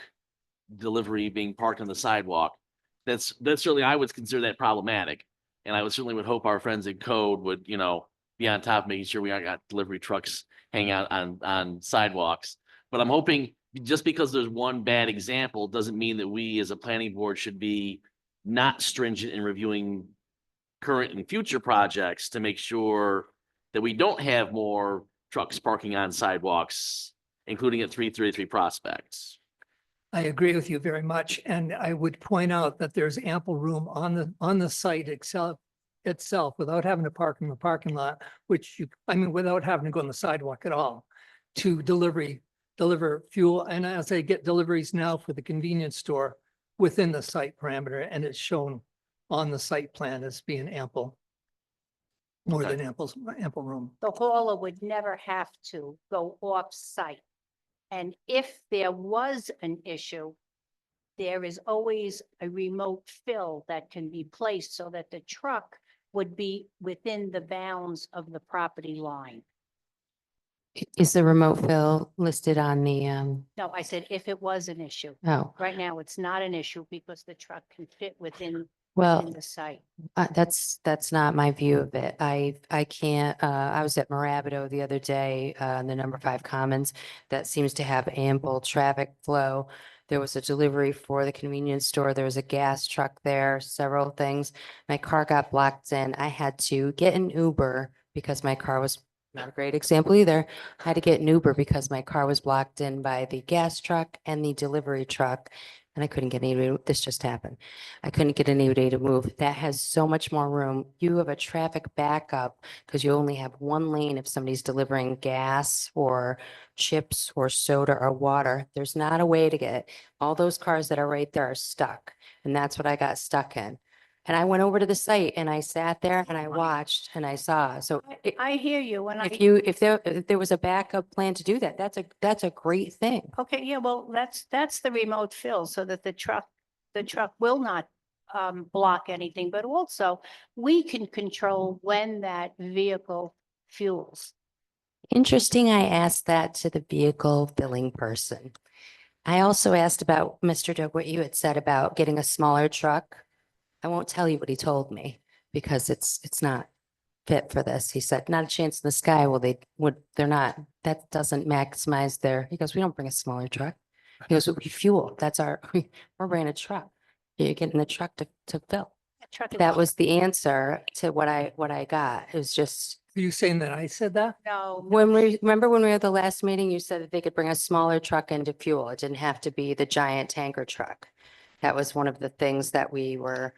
delivery being parked on the sidewalk. That's certainly, I would consider that problematic. And I would certainly would hope our friends in code would, you know, be on top of making sure we aren't got delivery trucks hanging out on sidewalks. But I'm hoping just because there's one bad example doesn't mean that we as a planning board should be not stringent in reviewing current and future projects to make sure that we don't have more trucks parking on sidewalks, including at 333 Prospects. I agree with you very much, and I would point out that there's ample room on the site itself without having to park in the parking lot, without having to go on the sidewalk at all, to deliver fuel. And as I get deliveries now for the convenience store within the site parameter, and it's shown on the site plan as being ample, more than ample room. The hauler would never have to go off-site. And if there was an issue, there is always a remote fill that can be placed so that the truck would be within the bounds of the property line. Is the remote fill listed on the, No, I said if it was an issue. oh, Right now, it's not an issue because the truck can fit within well, the site. that's not my view of it. I can't, I was at Moravido the other day, on the number 5 Commons that seems to have ample traffic flow. There was a delivery for the convenience store. There was a gas truck there, several things. My car got blocked in. I had to get an Uber because my car was not a great example either. I had to get an Uber because my car was blocked in by the gas truck and the delivery truck. And I couldn't get anybody, this just happened. I couldn't get anybody to move. That has so much more room. You have a traffic backup because you only have one lane if somebody's delivering gas or chips or soda or water. There's not a way to get, all those cars that are right there are stuck. And that's what I got stuck in. And I went over to the site and I sat there and I watched and I saw. So I hear you. And if there was a backup plan to do that, that's a great thing. Okay, yeah, well, that's the remote fill so that the truck will not block anything, but also we can control when that vehicle fuels. Interesting. I asked that to the vehicle billing person. I also asked about, Mr. Doug, what you had said about getting a smaller truck. I won't tell you what he told me because it's not fit for this. He said, not a chance in the sky. Well, they're not, that doesn't maximize he goes, we don't bring a smaller truck. He goes, we fuel. We're bringing a truck. You're getting the truck to fill. That was the answer to what I got. It was just. Are you saying that I said that? No. Remember when we were at the last meeting, you said that they could bring a smaller truck into fuel. It didn't have to be the giant tanker truck. That was one of the things that we were,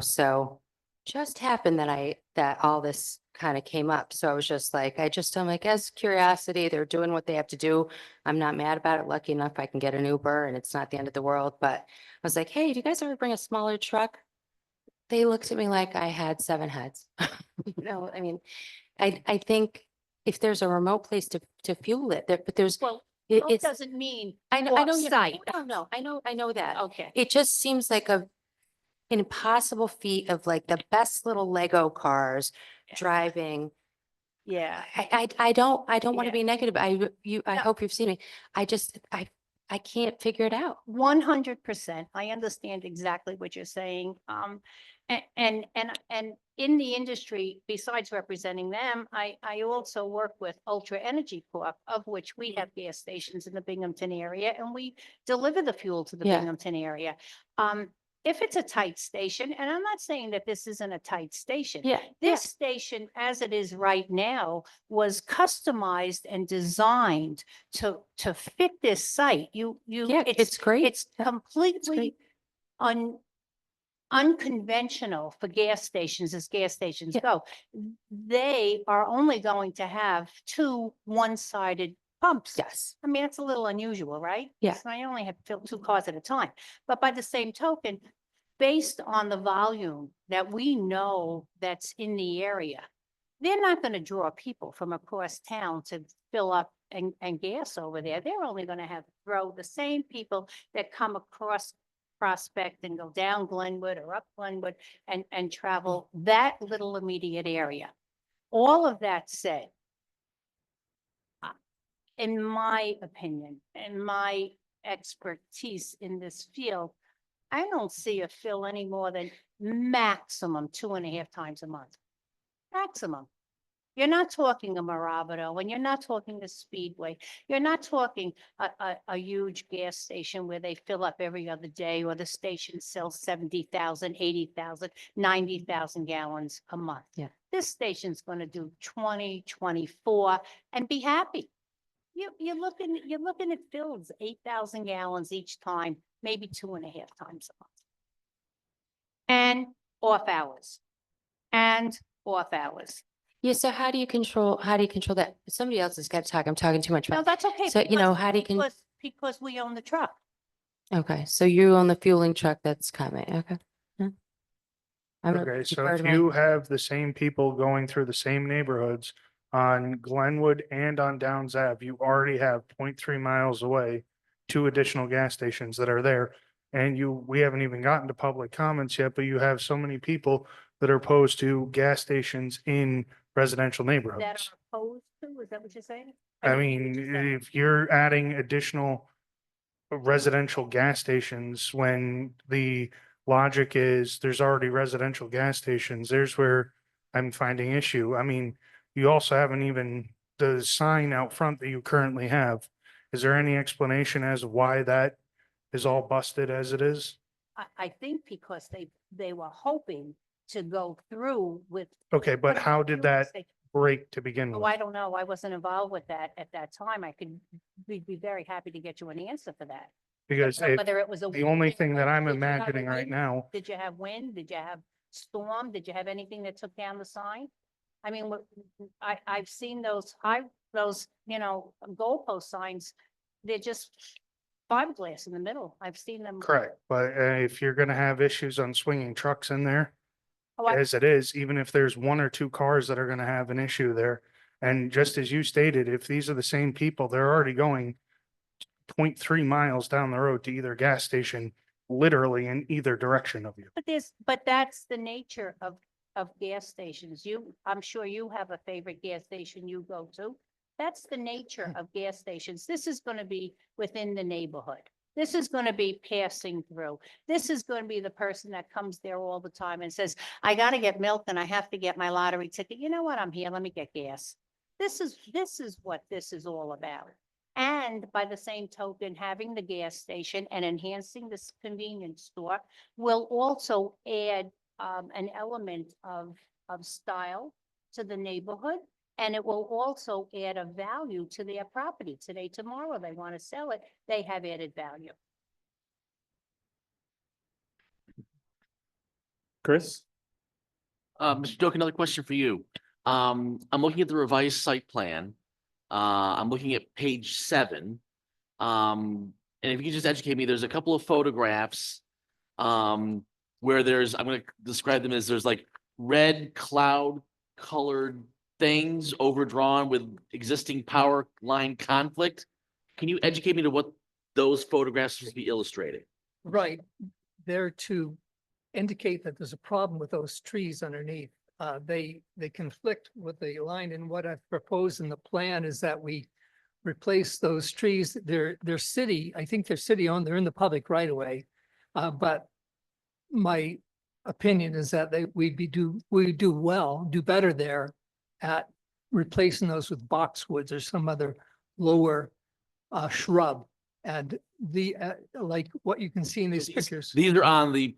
so just happened that all this kind of came up. So I was just like, I'm like, as curiosity, they're doing what they have to do. I'm not mad about it. Lucky enough, I can get an Uber and it's not the end of the world. But I was like, hey, do you guys ever bring a smaller truck? They looked at me like I had 7 heads. I mean, I think if there's a remote place to fuel it, but there's. Well, it doesn't mean I know, off-site. no, I know that. Okay. It just seems like an impossible feat of like the best little Lego cars driving. Yeah. I don't want to Yeah. be negative. I hope you've seen me. I can't figure it out. 100%. I understand exactly what you're saying. And in the industry, besides representing them, I also work with Ultra Energy Corp, of which we have gas stations in the Binghamton area, and we deliver the fuel to the Yeah. Binghamton area. If it's a tight station, and I'm not saying that this isn't a tight station. Yeah. This station, as it is right now, was customized and designed to fit this site. It's great. It's completely unconventional for gas stations as gas stations go. They are only going to have 2 one-sided pumps. Yes. I mean, it's a little unusual, right? Yeah. So I only have filled 2 cars at a time. But by the same token, based on the volume that we know that's in the area, they're not gonna draw people from across town to fill up and gas over there. They're only gonna have throw the same people that come across Prospect and go down Glenwood or up Glenwood and travel that little immediate area. All of that said, in my opinion, in my expertise in this field, I don't see a fill any more than maximum 2.5 times a month. Maximum. You're not talking a Marabito, and you're not talking a Speedway. You're not talking a huge gas station where they fill up every other day, or the station sells 70,000, 80,000, 90,000 gallons a month. Yeah. This station's gonna do 20, 24 and be happy. You're looking at fills 8,000 gallons each time, maybe 2.5 times a month. And off hours. And off hours. Yeah, so how do you control that? Somebody else has got to talk. I'm talking too much. No, about. that's okay. So, you know, how do you Because we own the truck. Okay, so you own the fueling truck that's coming, okay. Yeah. I'm not- Okay, so part if of my- you have the same people going through the same neighborhoods on Glenwood and on Downs Ave, you already have 0.3 miles away, 2 additional gas stations that are there. And we haven't even gotten to public comments yet, but you have so many people that are opposed to gas stations in residential That neighborhoods. are opposed to, is that what you're saying? I didn't hear what mean, you said. if you're adding additional residential gas stations when the logic is there's already residential gas stations, there's where I'm finding issue. I mean, you also haven't even the sign out front that you currently have. Is there any explanation as to why that is all busted as it is? I think because they were hoping to go through with. Okay, but putting how a did fueling that station. break to begin Oh, with? I don't know. I wasn't involved with that at that time. We'd be very happy to get you an answer for that. Because Whether it was the only thing that I'm Did you have imagining right wind? now, Did you have wind? Did you have storm? Did you have anything that took down the sign? I mean, I've seen those goalpost signs. They're just fiberglass in the middle. I've seen them. correct, but if you're gonna have issues on swinging trucks in there, Oh, I- as it is, even if there's 1 or 2 cars that are gonna have an issue there. And just as you stated, if these are the same people, they're already going 0.3 miles down the road to either gas station, literally in either direction of you. But that's the nature of gas stations. I'm sure you have a favorite gas station you go to. That's the nature of gas stations. This is going to be within the neighborhood. This is going to be passing through. This is going to be the person that comes there all the time and says, I got to get milk and I have to get my lottery ticket. You know what? I'm here. Let me get gas. This is what this is all about. And by the same token, having the gas station and enhancing this convenience store will also add an element of style to the neighborhood. And it will also add a value to their property. Today, tomorrow, they want to sell it, they have added value. Chris? Mr. Doak, another question for you. I'm looking at the revised site plan. I'm looking at page 7. And if you could just educate me, there's a couple of photographs where I'm going to describe them as there's like red cloud colored things overdrawn with existing power line conflict. Can you educate me to what those photographs should be illustrating? Right. They're to indicate that there's a problem with those trees underneath. They conflict with the line, and what I've proposed in the plan is that we replace those trees. They're city, I think they're city owned, they're in the public right away. But my opinion is that we do better there at replacing those with boxwoods or some other lower shrub. And like what you can see in these pictures. These are on the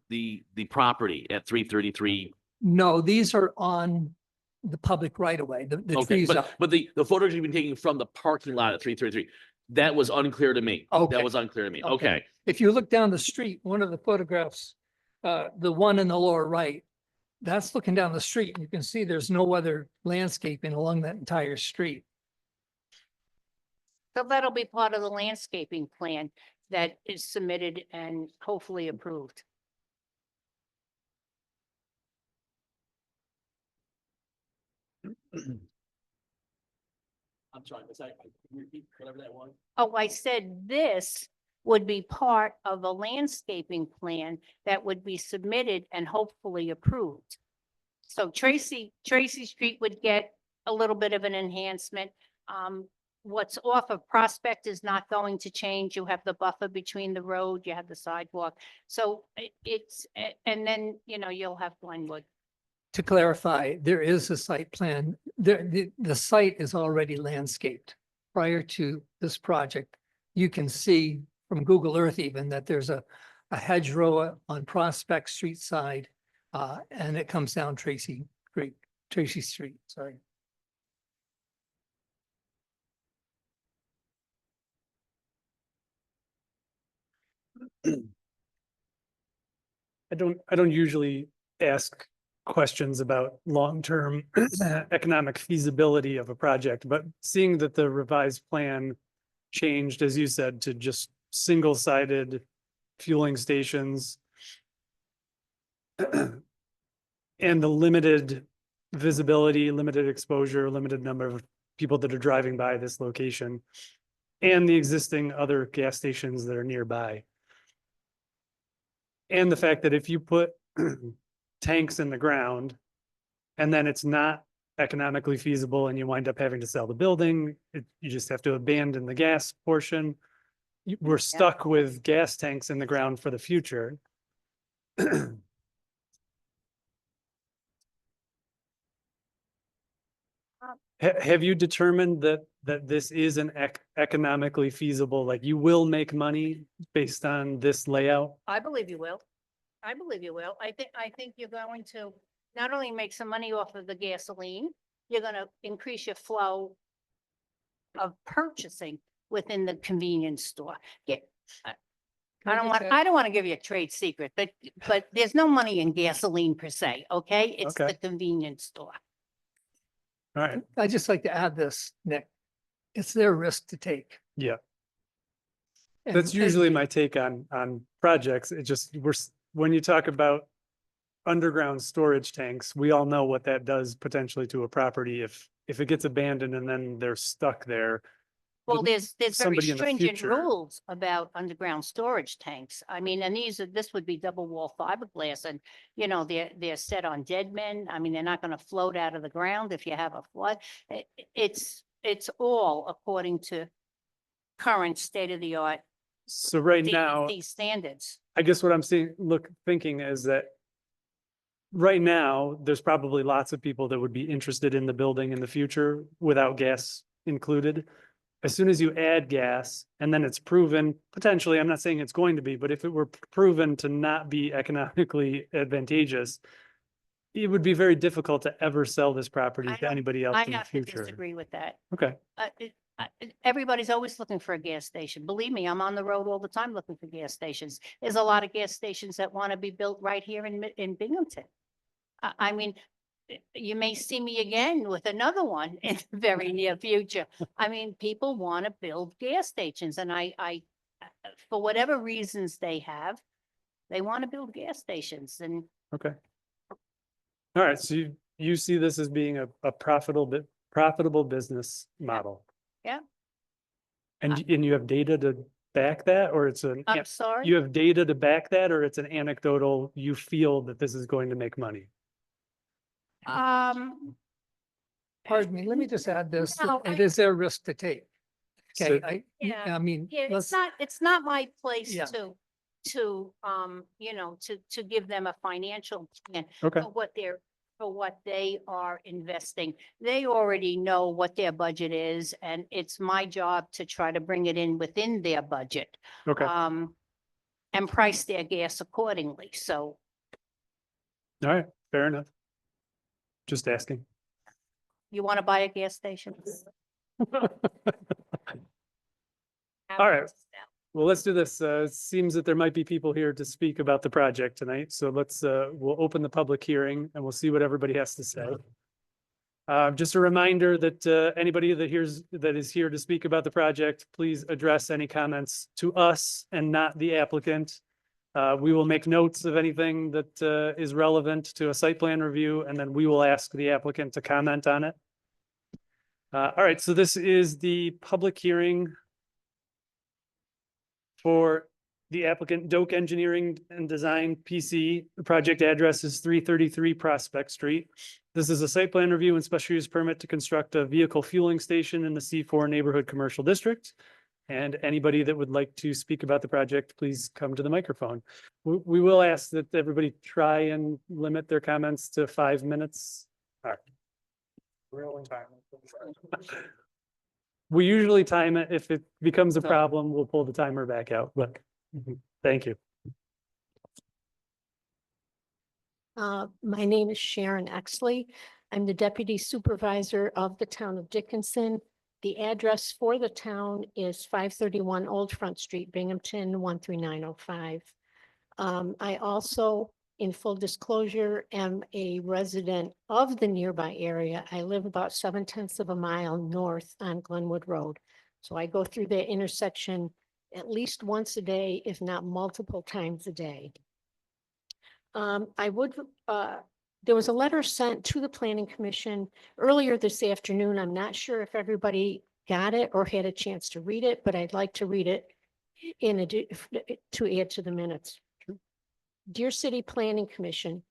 the property at 333. No, these are on the public right away, the Okay, trees up. but the photos you've been taking from the parking lot at 333, that was unclear to me. Okay. That was unclear to me. Okay. If you look down the street, one of the photographs, the one in the lower right, that's looking down the street. You can see there's no other landscaping along that entire street. So that'll be part of the landscaping plan that is submitted and hopefully approved. I'm sorry, can you repeat whatever that was? Oh, I said this would be part of a landscaping plan that would be submitted and hopefully approved. So Tracy Street would get a little bit of an enhancement. What's off of Prospect is not going to change. You have the buffer between the road, you have the sidewalk. So and then, you'll have Glenwood. To clarify, there is a site plan. The site is already landscaped prior to this project. You can see from Google Earth even that there's a hedgerow on Prospect Street side, and it comes down Tracy Street, sorry. I don't usually ask questions about long-term economic feasibility of a project, but seeing that the revised plan changed, as you said, to just single-sided fueling stations and the limited visibility, limited exposure, limited number of people that are driving by this location, and the existing other gas stations that are nearby. And the fact that if you put tanks in the ground and then it's not economically feasible and you wind up having to sell the building, you just have to abandon the gas portion. We're stuck with gas tanks in the ground for the future. Have you determined that this is an economically feasible, like you will make money based on this layout? I believe you will. I believe you will. I think you're going to not only make some money off of the gasoline, you're gonna increase your flow of purchasing within the convenience store. I don't want to give you a trade secret, but there's no money in gasoline per se, okay? It's the convenience store. All right. I'd just like to add this, Nick. It's their risk to take. Yeah. And- That's and- usually my take on projects. It just, when you talk about underground storage tanks, we all know what that does potentially to a property if it gets abandoned and then they're stuck there. Well, there's very somebody in the stringent future- rules about underground storage tanks. I mean, and this would be double wall fiberglass and, they're set on dead men. I mean, they're not going to float out of the ground if you have a flood. It's all according to current state of the art So right now, these standards. I guess what I'm thinking is that right now, there's probably lots of people that would be interested in the building in the future without gas included. As soon as you add gas and then it's proven, potentially, I'm not saying it's going to be, but if it were proven to not be economically advantageous, it would be very difficult to ever sell this property to anybody else I in the have to future. disagree with that. Okay, Everybody's always looking for a gas station. Believe me, I'm on the road all the time looking for gas stations. There's a lot of gas stations that want to be built right here in Binghamton. I mean, you may see me again with another one in the very near future. I mean, people want to build gas stations and I, for whatever reasons they have, they want to build gas stations and okay. All right, so you see this as being a profitable business model? Yeah. And you have data to back that, or it's I'm sorry. you have data to back that, or it's an anecdotal, you feel that this is going to make money? Pardon me, let me just add this. No, It is their risk to take. So- Okay, Yeah. I mean, Yeah, let's, it's not my place Yeah. to give them a financial plan Okay, for what they are investing. They already know what their budget is, and it's my job to try to bring it in within their budget. okay, And price their gas accordingly, so. all right, fair enough. Just asking. You want to buy a gas station? All right. Well, let's do this. It seems that there might be people here to speak about the project tonight, so we'll open the public hearing and we'll see what everybody has to say. Just a reminder that anybody that is here to speak about the project, please address any comments to us and not the applicant. We will make notes of anything that is relevant to a site plan review, and then we will ask the applicant to comment on it. All right, so this is the public hearing for the applicant Doak Engineering and Design PC. The project address is 333 Prospect Street. This is a site plan review and special use permit to construct a vehicle fueling station in the C4 Neighborhood Commercial District. And anybody that would like to speak about the project, please come to the microphone. We will ask that everybody try and limit their comments to 5 minutes. All right. We usually time it. If it becomes a problem, we'll pull the timer back out, but thank you. My name is Sharon Exley. I'm the Deputy Supervisor of the town of Dickinson. The address for the town is 531 Old Front Street, Binghamton, 13905. I also, in full disclosure, am a resident of the nearby area. I live about 7/10 of a mile north on Glenwood Road. So I go through that intersection at least once a day, if not multiple times a day. There was a letter sent to the Planning Commission earlier this afternoon. I'm not sure if everybody got it or had a chance to read it, but I'd like to read it to add to the minutes. Dear City Planning Commission,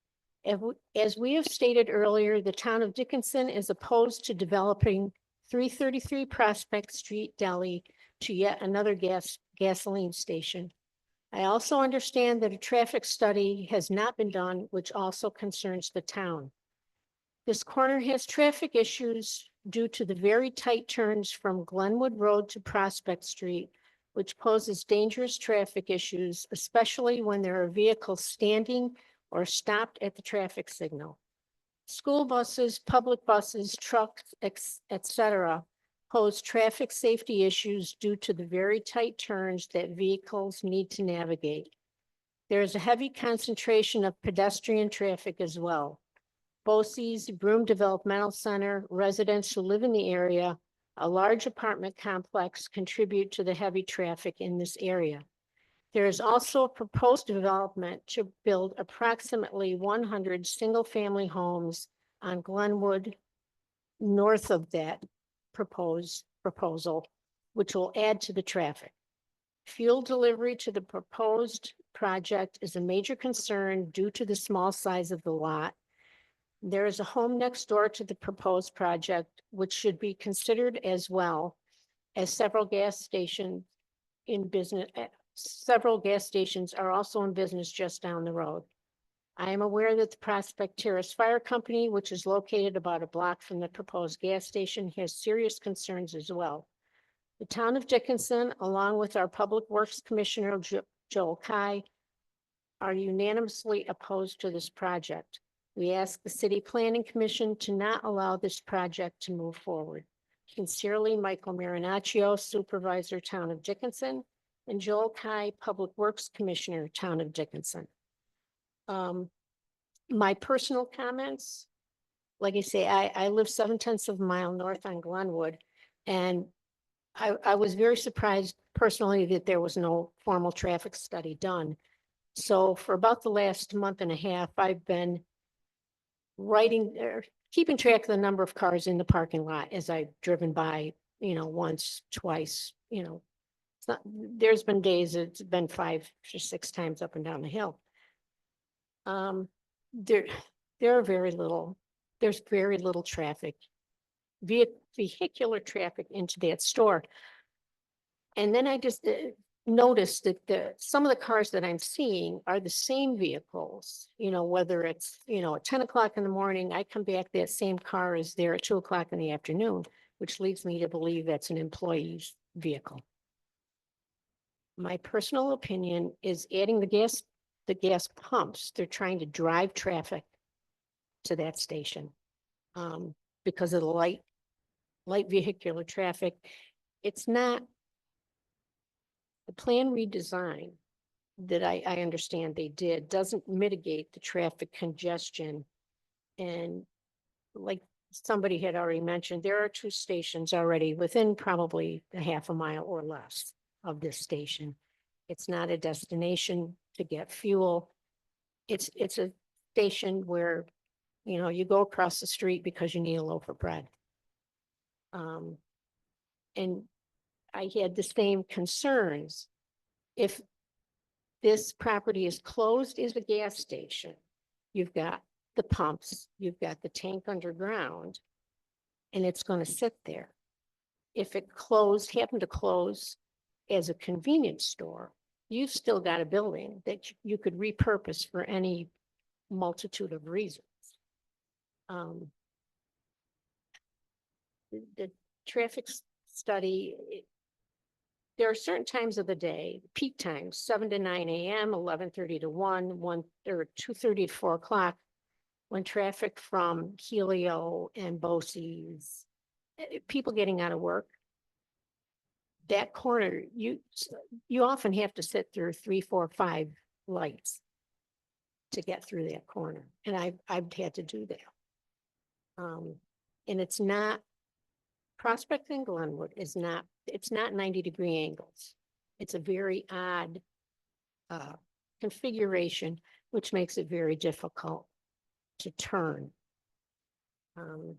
as we have stated earlier, the town of Dickinson is opposed to developing 333 Prospect Street, Delhi, to yet another gasoline station. I also understand that a traffic study has not been done, which also concerns the town. This corner has traffic issues due to the very tight turns from Glenwood Road to Prospect Street, which poses dangerous traffic issues, especially when there are vehicles standing or stopped at the traffic signal. School buses, public buses, trucks, etc., pose traffic safety issues due to the very tight turns that vehicles need to navigate. There is a heavy concentration of pedestrian traffic as well. BOCES, Broome Developmental Center, residents who live in the area, a large apartment complex contribute to the heavy traffic in this area. There is also a proposed development to build approximately 100 single-family homes on Glenwood north of that proposal, which will add to the traffic. Fuel delivery to the proposed project is a major concern due to the small size of the lot. There is a home next door to the proposed project, which should be considered as well as several gas stations in business. Several gas stations are also in business just down the road. I am aware that the Prospect Terrace Fire Company, which is located about a block from the proposed gas station, has serious concerns as well. The town of Dickinson, along with our Public Works Commissioner, Joel Kai, are unanimously opposed to this project. We ask the City Planning Commission to not allow this project to move forward. Sincerely, Michael Marinaccio, Supervisor, Town of Dickinson, and Joel Kai, Public Works Commissioner, Town of Dickinson. My personal comments, like I say, I live 7/10 of a mile north on Glenwood, and I was very surprised personally that there was no formal traffic study done. So for about the last month and a half, I've been keeping track of the number of cars in the parking lot as I've driven by, once, twice, there's been days it's been 5 or 6 times up and down the hill. There's very little traffic, vehicular traffic into that store. And then I just noticed that some of the cars that I'm seeing are the same vehicles, whether it's, at 10 o'clock in the morning, I come back, that same car is there at 2 o'clock in the afternoon, which leads me to believe that's an employee's vehicle. My personal opinion is adding the gas pumps. They're trying to drive traffic to that station because of the light vehicular traffic. It's not the plan redesign that I understand they did doesn't mitigate the traffic congestion. And like somebody had already mentioned, there are 2 stations already within probably a half a mile or less of this station. It's not a destination to get fuel. It's a station where, you go across the street because you need a loaf of bread. And I had the same concerns. If this property is closed as a gas station, you've got the pumps, you've got the tank underground, and it's going to sit there. If it happened to close as a convenience store, you've still got a building that you could repurpose for any multitude of reasons. The traffic study, there are certain times of the day, peak times, 7 to 9 a.m., 11:30 to 1, or 2:30 to 4 o'clock, when traffic from Helio and Bosse's, people getting out of work, that corner, you often have to sit through 3, 4, 5 lights to get through that corner. And I've had to do that. And it's not, Prospect and Glenwood it's not 90-degree angles. It's a very odd configuration, which makes it very difficult to turn. And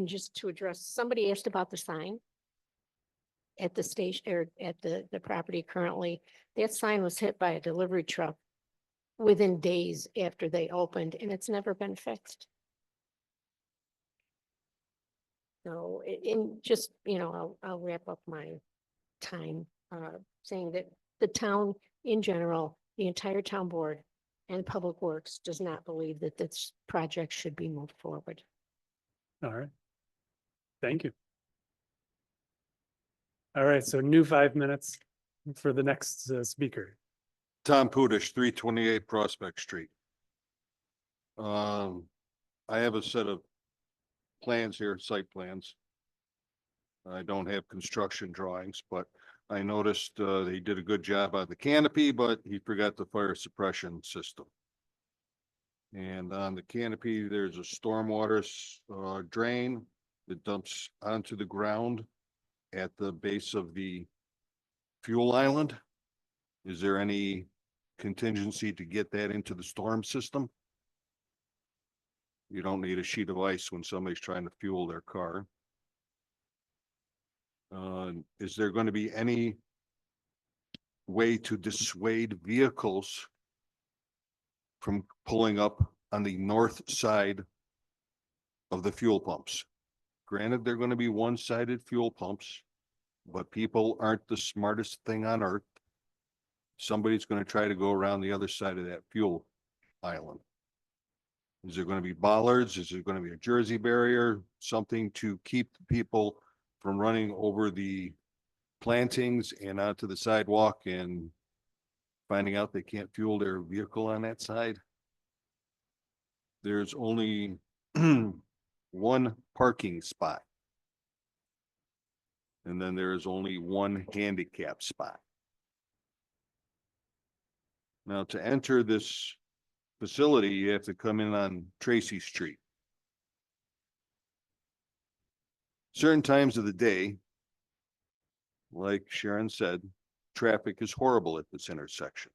just to address, somebody asked about the sign at the station or at the property currently. That sign was hit by a delivery truck within days after they opened, and it's never been fixed. So, I'll wrap up my time saying that the town in general, the entire town board and Public Works does not believe that this project should be moved forward. All right. Thank you. All right, so new 5 minutes for the next speaker. Tom Pudish, 328 Prospect Street. I have a set of plans here, site plans. I don't have construction drawings, but I noticed they did a good job on the canopy, but he forgot the fire suppression system. And on the canopy, there's a stormwater drain that dumps onto the ground at the base of the fuel island. Is there any contingency to get that into the storm system? You don't need a sheet of ice when somebody's trying to fuel their car. Is there going to be any way to dissuade vehicles from pulling up on the north side of the fuel pumps? Granted, they're going to be one-sided fuel pumps, but people aren't the smartest thing on earth. Somebody's going to try to go around the other side of that fuel island. Is there going to be bollards? Is there going to be a Jersey barrier? Something to keep people from running over the plantings and onto the sidewalk and finding out they can't fuel their vehicle on that side? There's only one parking spot. And then there is only one handicap spot. Now, to enter this facility, you have to come in on Tracy Street. Certain times of the day, like Sharon said, traffic is horrible at this intersection.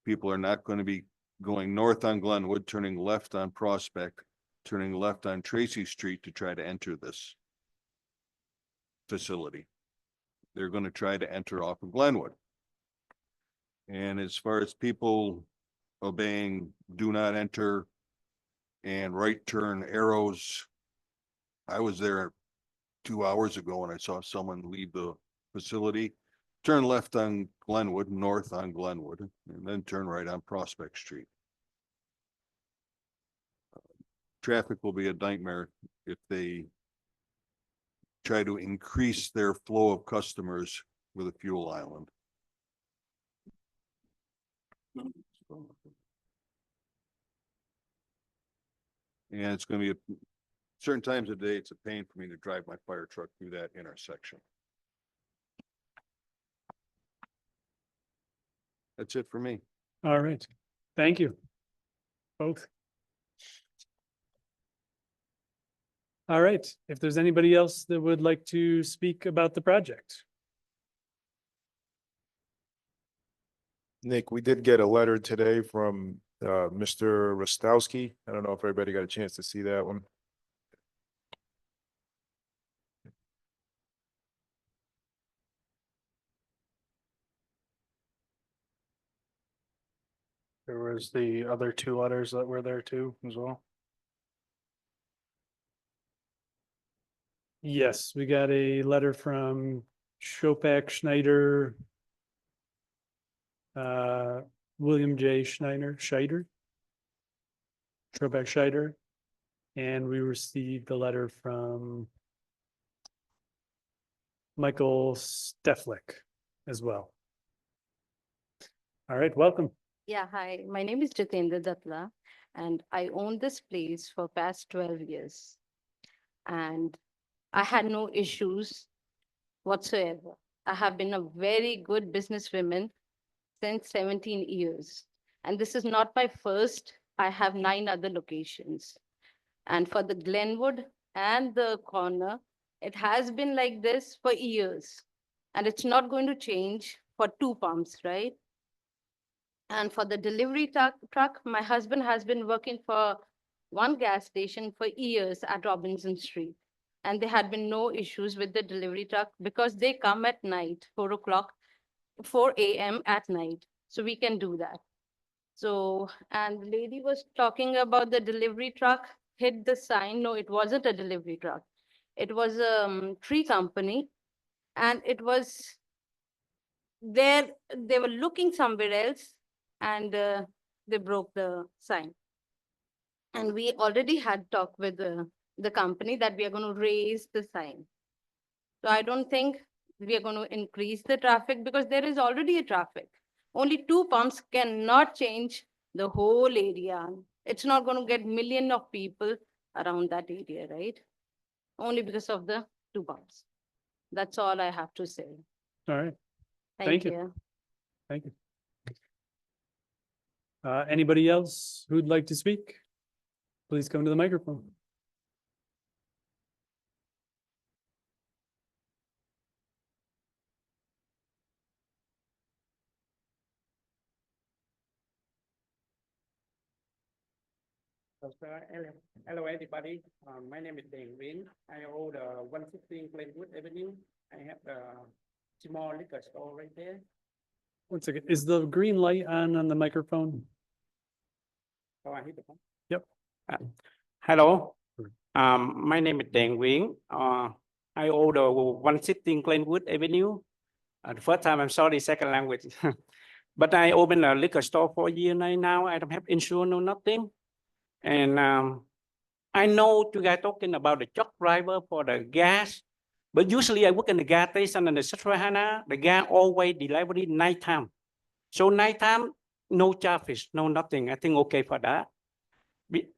People are not going to be going north on Glenwood, turning left on Prospect, turning left on Tracy Street to try to enter this facility. They're going to try to enter off of Glenwood. And as far as people obeying do not enter and right turn arrows, I was there 2 hours ago and I saw someone leave the facility, turn left on Glenwood, north on Glenwood, and then turn right on Prospect Street. Traffic will be a nightmare if they try to increase their flow of customers with a fuel island. And it's going to be certain times of day, it's a pain for me to drive my fire truck through that intersection. That's it for me. All right. Thank you. Both. All right. If there's anybody else that would like to speak about the project. Nick, we did get a letter today from Mr. Rostowski. I don't know if everybody got a chance to see that one. There was the other two letters that were there too as well. Yes, we got a letter from Chopak Schneider. William J. Schreider. Chopak Scheider. And we received a letter from Michael Steflik as well. All right, welcome. Yeah, hi, my name is Jitendra Datla and I own this place for past 12 years. And I had no issues whatsoever. I have been a very good businesswoman since 17 years. And this is not my first, I have 9 other locations. And for the Glenwood and the corner, it has been like this for years. And it's not going to change for 2 pumps, right? And for the delivery truck, my husband has been working for one gas station for years at Robinson Street. And there had been no issues with the delivery truck because they come at night, 4 a.m. at night. So we can do that. So, and the lady was talking about the delivery truck hit the sign. No, it wasn't a delivery truck. It was a tree company. And it was there, they were looking somewhere else and they broke the sign. And we already had talked with the company that we are going to raise the sign. So I don't think we are going to increase the traffic because there is already a traffic. Only 2 pumps cannot change the whole area. It's not going to get millions of people around that area, right? Only because of the 2 pumps. That's all I have to say. All right, Thank you. thank you. Anybody else who'd like to speak? Please come to the microphone. Hello, everybody. My name is Deng Win. I own 116 Glenwood Avenue. I have a small liquor store right there. One second, is the green light on the microphone? So I hit the phone. Yep. Hello. My name is Deng Win. I own 116 Glenwood Avenue. The first time, I'm sorry, second language. But I opened a liquor store for a year now. I don't have insurance or nothing. And I know you guys talking about the truck driver for the gas, but usually I work in the gas station in the Susquehanna, the gas always delivery nighttime. So nighttime, no traffic, no nothing. I think okay for that.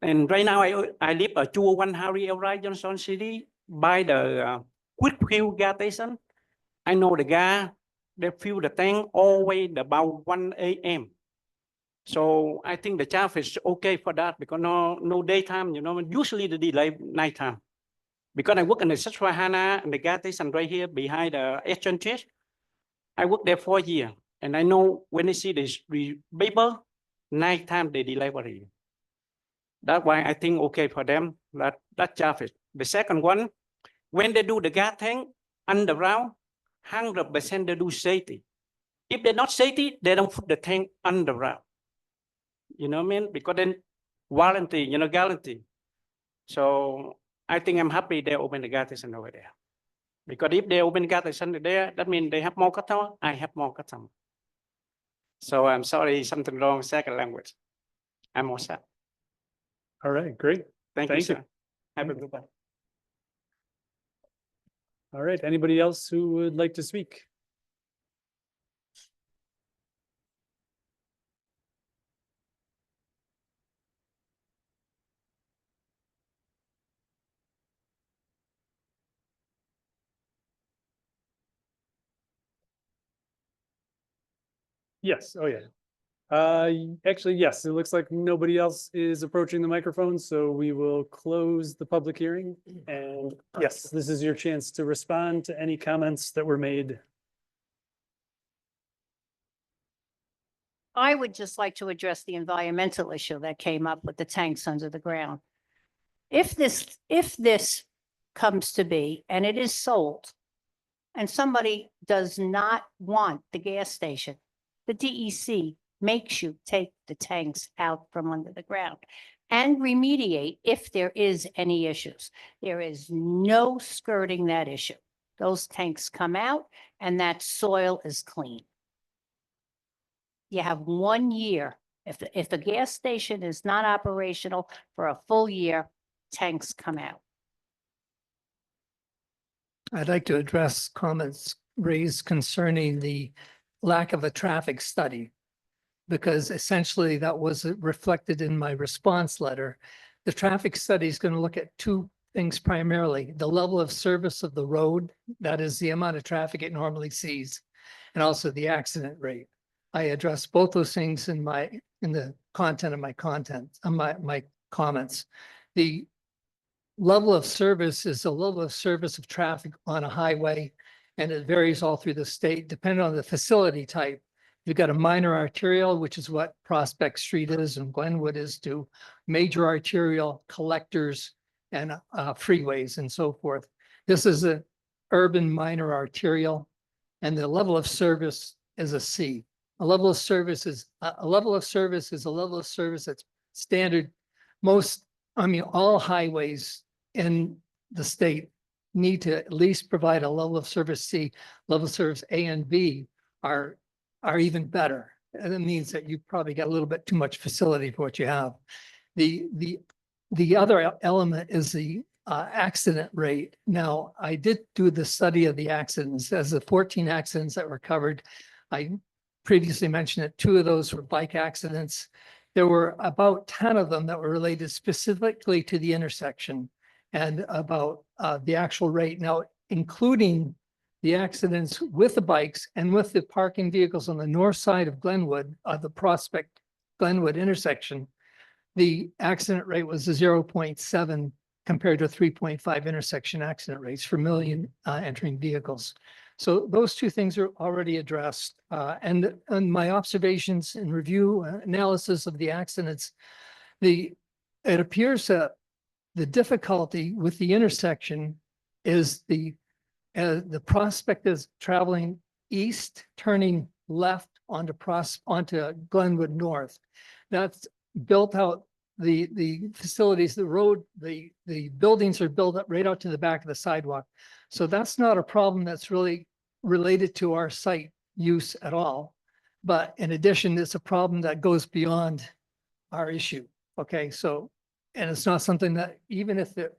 And right now I live at 201 Harry L. Wright, Johnson City, by the quick fuel gas station. I know the gas, they fill the tank always about 1 a.m. So I think the traffic is okay for that because no daytime, usually the delay nighttime. Because I work in the Susquehanna and the gas station right here behind the exchange. I work there for a year and I know when I see the paper, nighttime they delivery. That's why I think okay for them, that traffic. The second one, when they do the gas tank underground, 100% they do safety. If they're not safety, they don't put the tank underground. You know what I mean? Because then warranty, guarantee. So I think I'm happy they open the gas station over there. Because if they open the gas station there, that means they have more customer, I have more customer. So I'm sorry, something wrong, second language. I'm all set. All right, great. Thank you, sir. Have a good one. All right, anybody else who would like to speak? Yes, oh yeah. Actually, yes, it looks like nobody else is approaching the microphone, so we will close the public hearing. And yes, this is your chance to respond to any comments that were made. I would just like to address the environmental issue that came up with the tanks under the ground. If this comes to be and it is sold and somebody does not want the gas station, the DEC makes you take the tanks out from under the ground and remediate if there is any issues. There is no skirting that issue. Those tanks come out and that soil is clean. You have 1 year. If the gas station is not operational for a full year, tanks come out. I'd like to address comments raised concerning the lack of a traffic study, because essentially that was reflected in my response letter. The traffic study is going to look at two things primarily: the level of service of the road, that is the amount of traffic it normally sees, and also the accident rate. I address both those things in the content of my comments. The level of service is the level of service of traffic on a highway, and it varies all through the state depending on the facility type. You've got a minor arterial, which is what Prospect Street is and Glenwood is, to major arterial, collectors, and freeways and so forth. This is an urban minor arterial, and the level of service is a C. A level of service is a level of service that's standard. All highways in the state need to at least provide a level of service C. Level of service A and B are even better. And it means that you probably got a little bit too much facility for what you have. The other element is the accident rate. Now, I did do the study of the accidents. As the 14 accidents that were covered, I previously mentioned that 2 of those were bike accidents. There were about 10 of them that were related specifically to the intersection, and about the actual rate. Now, including the accidents with the bikes and with the parking vehicles on the north side of Glenwood, the Prospect Glenwood intersection, the accident rate was a 0.7 compared to 3.5 intersection accident rates per million entering vehicles. So those 2 things are already addressed. And my observations and review analysis of the accidents, it appears that the difficulty with the intersection is the Prospect is traveling east, turning left onto Glenwood North. That's built out the facilities, the road, the buildings are built up right out to the back of the sidewalk. So that's not a problem that's really related to our site use at all. But in addition, it's a problem that goes beyond our issue. Okay, so, and it's not something that, even if it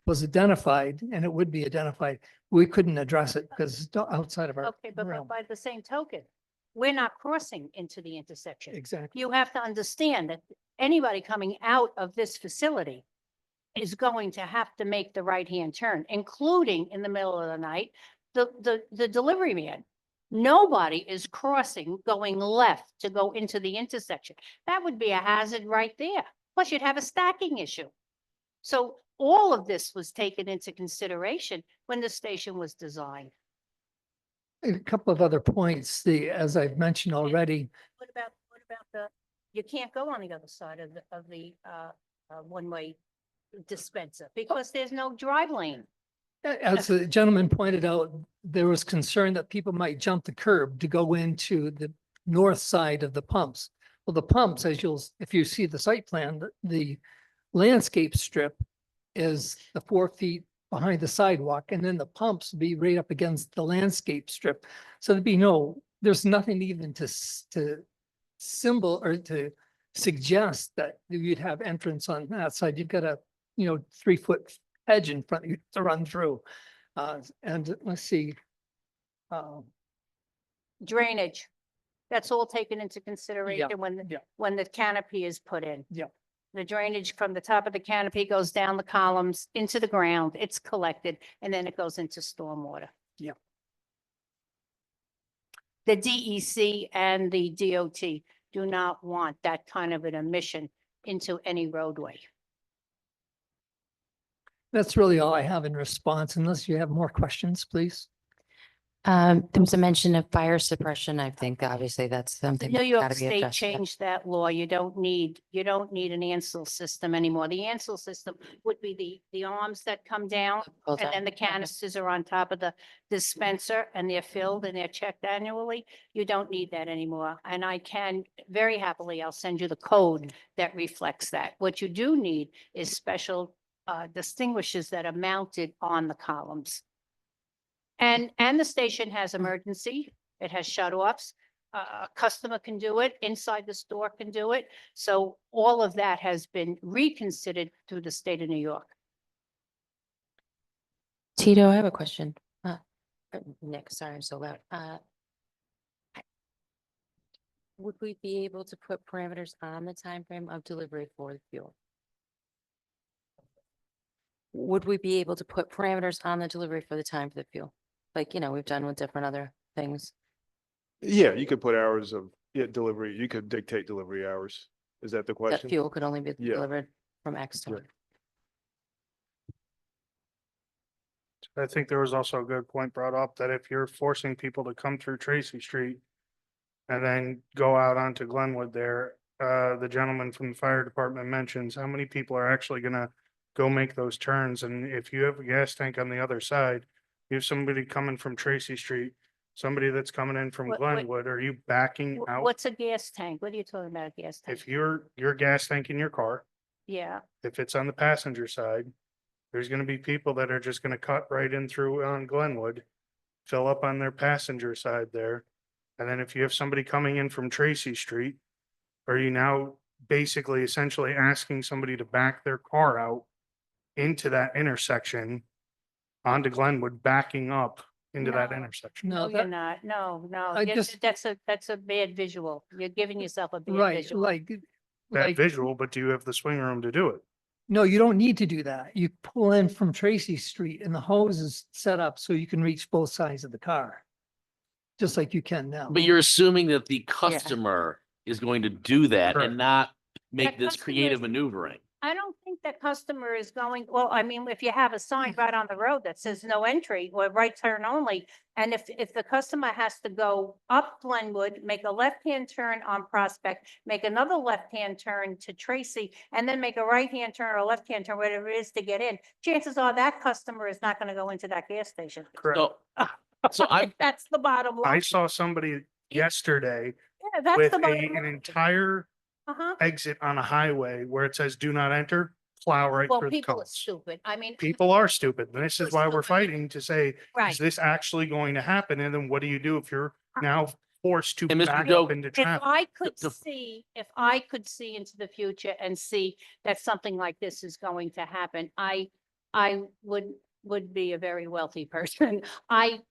was identified, and it would be identified, we couldn't address it because it's outside of our Okay, but realm. by the same token, we're not crossing into the intersection. Exactly. You have to understand that anybody coming out of this facility is going to have to make the right-hand turn, including in the middle of the night, the delivery man. Nobody is crossing going left to go into the intersection. That would be a hazard right there. Plus you'd have a stacking issue. So all of this was taken into consideration when the station was designed. A couple of other points, as I've mentioned already, What about you can't go on the other side of the one-way dispenser because there's no drive lane. as the gentleman pointed out, there was concern that people might jump the curb to go into the north side of the pumps. Well, the pumps, if you see the site plan, the landscape strip is the 4 feet behind the sidewalk, and then the pumps be right up against the landscape strip. So there's nothing even to symbol or to suggest that you'd have entrance on that side. You've got a 3-foot hedge in front of you to run through. And let's see. Drainage, that's all taken into consideration when the canopy is put in. Yeah. The drainage from the top of the canopy goes down the columns into the ground, it's collected, and then it goes into stormwater. Yeah. The DEC and the DOT do not want that kind of an emission into any roadway. That's really all I have in response, unless you have more questions, please. There was a mention of fire suppression. I think obviously that's something. New that's York gotta be State addressed. changed that law. You don't need an Ansel system anymore. The Ansel system would be the arms that come down, Hold and on. then the Okay. canisters are on top of the dispenser, and they're filled and they're checked annually. You don't need that anymore. And I can very happily, I'll send you the code that reflects that. What you do need is special distinguishers that are mounted on the columns. And the station has emergency, it has shut-offs. A customer can do it, inside the store can do it. So all of that has been reconsidered through the state of New York. Tito, I have a question. Nick, sorry, I'm so loud. Would we be able to put parameters on the time frame of delivery for the fuel? Would we be able to put parameters on the delivery for the time for the fuel? Like, we've done with different other things. Yeah, you could put hours of delivery. You could dictate delivery hours. Is that the That question? fuel could only be Yeah. delivered from X time. Right. I think there was also a good point brought up that if you're forcing people to come through Tracy Street and then go out onto Glenwood there, the gentleman from the fire department mentions how many people are actually gonna go make those turns. And if you have a gas tank on the other side, you have somebody coming from Tracy Street, somebody that's coming in from What- Glenwood, are you backing out? What's a gas tank? What are you talking about, a gas tank? If your gas tank in your car, Yeah, if it's on the passenger side, there's gonna be people that are just gonna cut right in through on Glenwood, fill up on their passenger side there. And then if you have somebody coming in from Tracy Street, are you now basically essentially asking somebody to back their car out into that intersection onto Glenwood, backing up into that No. intersection? no, you're not. No, I yes, just- that's a bad visual. You're giving yourself a bad Right, visual. That visual, but do you have the swing room to do it? No, you don't need to do that. You pull in from Tracy Street and the hose is set up so you can reach both sides of the car. Just like you can now. But you're assuming that the customer is going to do that Correct. and not make That this customer creative is- maneuvering. I don't think that customer is going, well, I mean, if you have a sign right on the road that says no entry or right turn only, and if the customer has to go up Glenwood, make a left-hand turn on Prospect, make another left-hand turn to Tracy, and then make a right-hand turn or left-hand turn, whatever it is to get in, chances are that customer is not going to go into that gas station. Correct. So I'm, That's the bottom I line. saw somebody yesterday Yeah, that's with the bottom an line. entire Uh-huh. exit on a highway where it says do not enter, plow right Well, through the people are cones. stupid. I mean, People are stupid. And this is People are why we're stupid. fighting to say, right. is this actually going to happen? And then what do you do if you're now forced to And Mr. back Joe, up into If traffic? I could to- see, into the future and see that something like this is going to happen, I would be a very wealthy person. I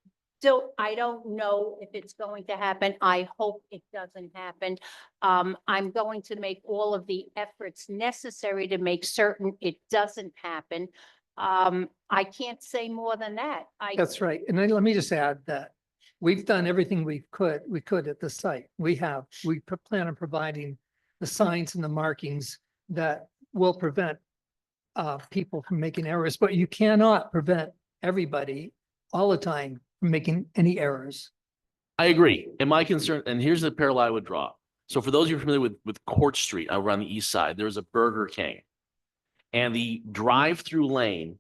don't know if it's going to happen. I hope it doesn't happen. I'm going to make all of the efforts necessary to make certain it doesn't happen. I can't say more than that. That's right. And then let me just add that we've done everything we could at the site. We plan on providing the signs and the markings that will prevent people from making errors, but you cannot prevent everybody all the time from making any errors. I agree. And my concern, and here's the parallel I would draw. So for those of you familiar with Court Street over on the east side, there's a Burger King. And the drive-through lane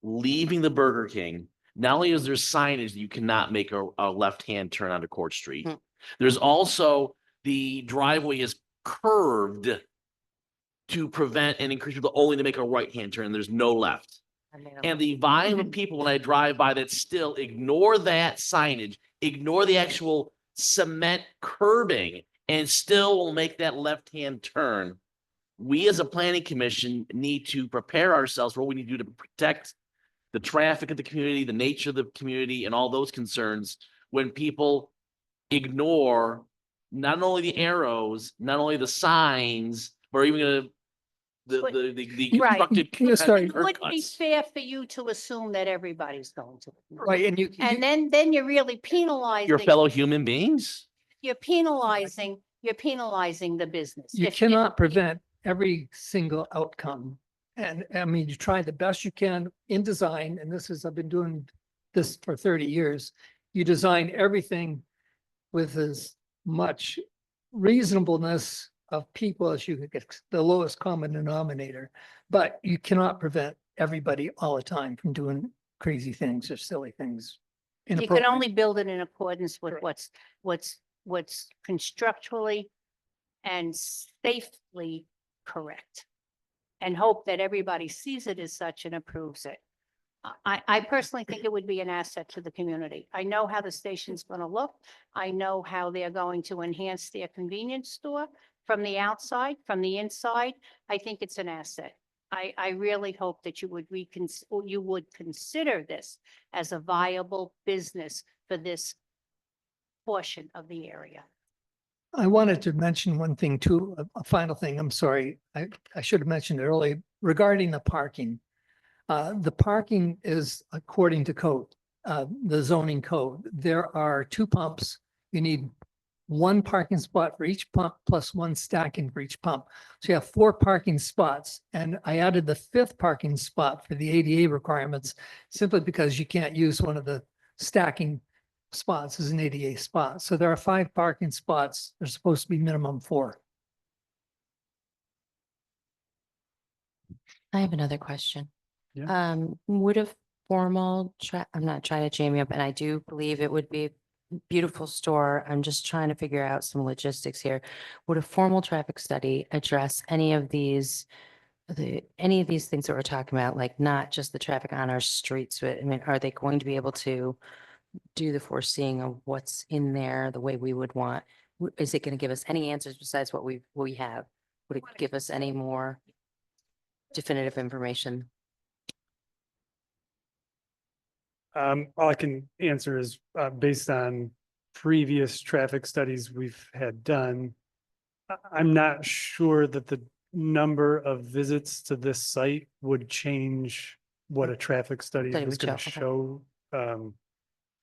leaving the Burger King, not only is there signage that you cannot make a left-hand turn onto Court Street, there's also the driveway is curved to prevent and encourage people only to make a right-hand turn. There's no left. And the volume of people when I drive by that still ignore that signage, ignore the actual cement curbing, and still will make that left-hand turn. We as a planning commission need to prepare ourselves for what we need to do to protect the traffic of the community, the nature of the community, and all those concerns when people ignore not only the arrows, not only the signs, or even the Right. constructed Yeah, sorry. It wouldn't be curb fair for you to assume that everybody's going to. Right, and And then you're really penalizing. your fellow human beings. You're penalizing the business. you If- cannot prevent every single outcome. And I mean, you try the best you can in design, and I've been doing this for 30 years. you design everything with as much reasonableness of people as you could get, the lowest common denominator. But you cannot prevent everybody all the time from doing crazy things or silly things. You can inappropriate. only build it in accordance with what's constructually and safely correct. And hope that everybody sees it as such and approves it. I personally think it would be an asset to the community. I know how the station's gonna look. I know how they're going to enhance their convenience store from the outside, from the inside. I think it's an asset. I really hope that you would consider this as a viable business for this portion of the area. I wanted to mention one thing too, a final thing. I'm sorry. I should have mentioned it earlier regarding the parking. The parking is according to code, the zoning code. There are 2 pumps. You need 1 parking spot for each pump plus 1 stacking for each pump. So you have 4 parking spots. And I added the 5th parking spot for the ADA requirements simply because you can't use one of the stacking spots as an ADA spot. So there are 5 parking spots. There's supposed to be minimum 4. I have another question. Yeah. Would a formal I'm not trying to jam you up, and I do believe it would be a beautiful store. I'm just trying to figure out some logistics here. Would a formal traffic study address any of these things that we're talking about, like not just the traffic on our streets, but I mean, are they going to be able to do the foreseeing of what's in there the way we would want? Is it going to give us any answers besides what we have? Would it give us any more definitive information? All I can answer is based on previous traffic studies we've had done. I'm not sure that the number of visits to this site would change what a traffic study Study was would going to show, show.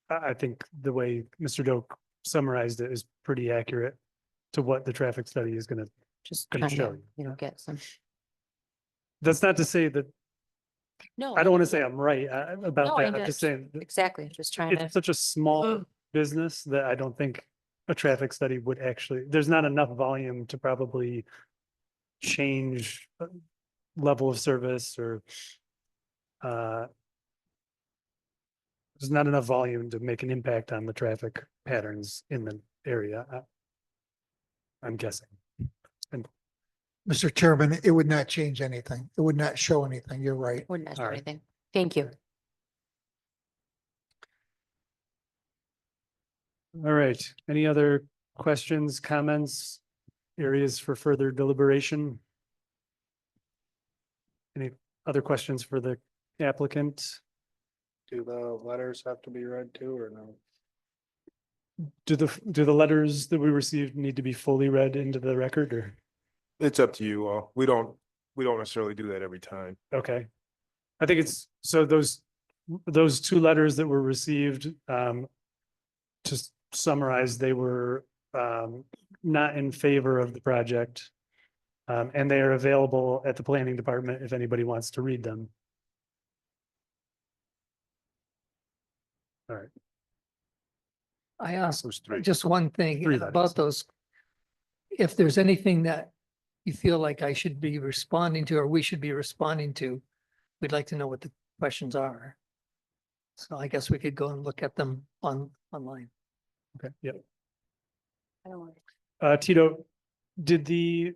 I think the way Mr. Doak summarized it is pretty accurate to what the traffic study is going Just to trying show. to, get some. That's not to say that, No. I don't want to say I'm right about No, I that. I'm just saying that Exactly, just trying to. it's such a small business that I don't think a traffic study would actually, there's not enough volume to probably change level of service or there's not enough volume to make an impact on the traffic patterns in the area. I'm guessing. Mr. Chairman, it would not change anything. It would not show anything. You're right. Wouldn't ask All for right. anything. Thank you. All right. Any other questions, comments, areas for further deliberation? Any other questions for the applicant? Do the letters have to be read too or no? Do the letters that we received need to be fully read into the record or? It's up to you all. We don't necessarily do that every time. Okay. I think it's, so those 2 letters that were received, just summarize, they were not in favor of the project. And they are available at the planning department if anybody wants to read them. All right. I asked Those 3. just one thing 3 letters. about those. If there's anything that you feel like I should be responding to, or we should be responding to, we'd like to know what the questions are. So I guess we could go and look at them online. Okay, yeah. I don't want Tito, did the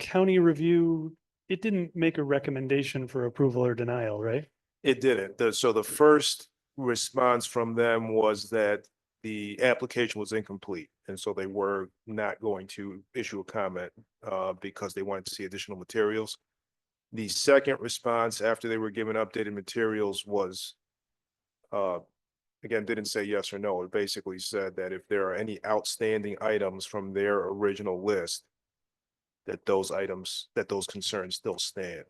county review, it didn't make a recommendation for approval or denial, right? It didn't. So the first response from them was that the application was incomplete. And so they were not going to issue a comment because they wanted to see additional materials. The second response after they were given updated materials was, again, didn't say yes or no. It basically said that if there are any outstanding items from their original list, that those concerns still stand.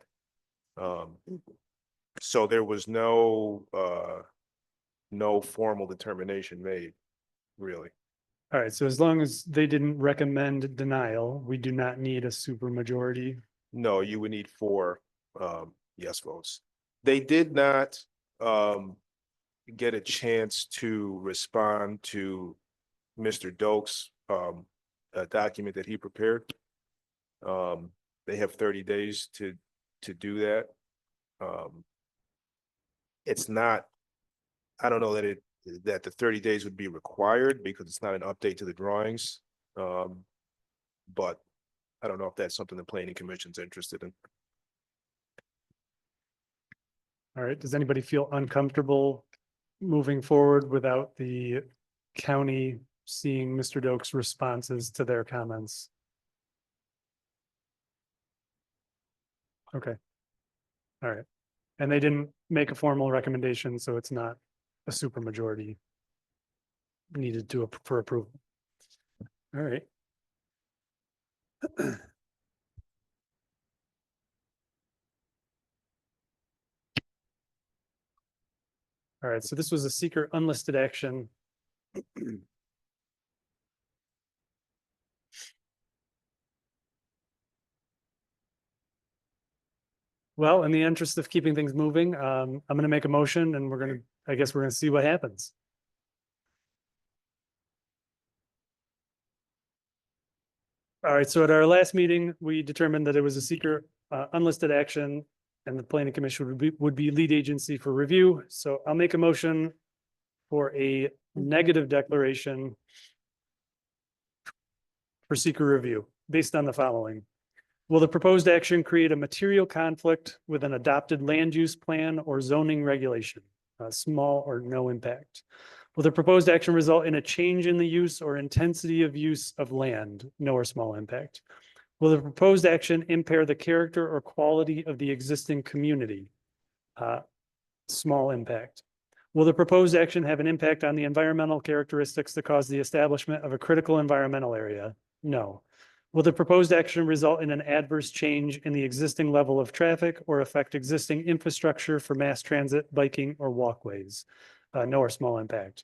So there was no formal determination made, really. All right, so as long as they didn't recommend denial, we do not need a supermajority. No, you would need 4 yes votes. They did not get a chance to respond to Mr. Dokes' a document that he prepared. They have 30 days to do that. It's not, I don't know that the 30 days would be required because it's not an update to the drawings. But I don't know if that's something the planning commission's interested in. All right, does anybody feel uncomfortable moving forward without the county seeing Mr. Dokes' responses to their comments? Okay. All right. And they didn't make a formal recommendation, so it's not a supermajority needed for approval. All right. All right, so this was a seeker unlisted action. Well, in the interest of keeping things moving, I'm going to make a motion and I guess we're going to see what happens. All right, so at our last meeting, we determined that it was a seeker unlisted action and the planning commission would be lead agency for review. So I'll make a motion for a negative declaration for seeker review based on the following. Will the proposed action create a material conflict with an adopted land use plan or zoning regulation? Small or no impact. Will the proposed action result in a change in the use or intensity of use of land? No or small impact. Will the proposed action impair the character or quality of the existing community? Small impact. Will the proposed action have an impact on the environmental characteristics that cause the establishment of a critical environmental area? No. Will the proposed action result in an adverse change in the existing level of traffic or affect existing infrastructure for mass transit, biking, or walkways? No or small impact.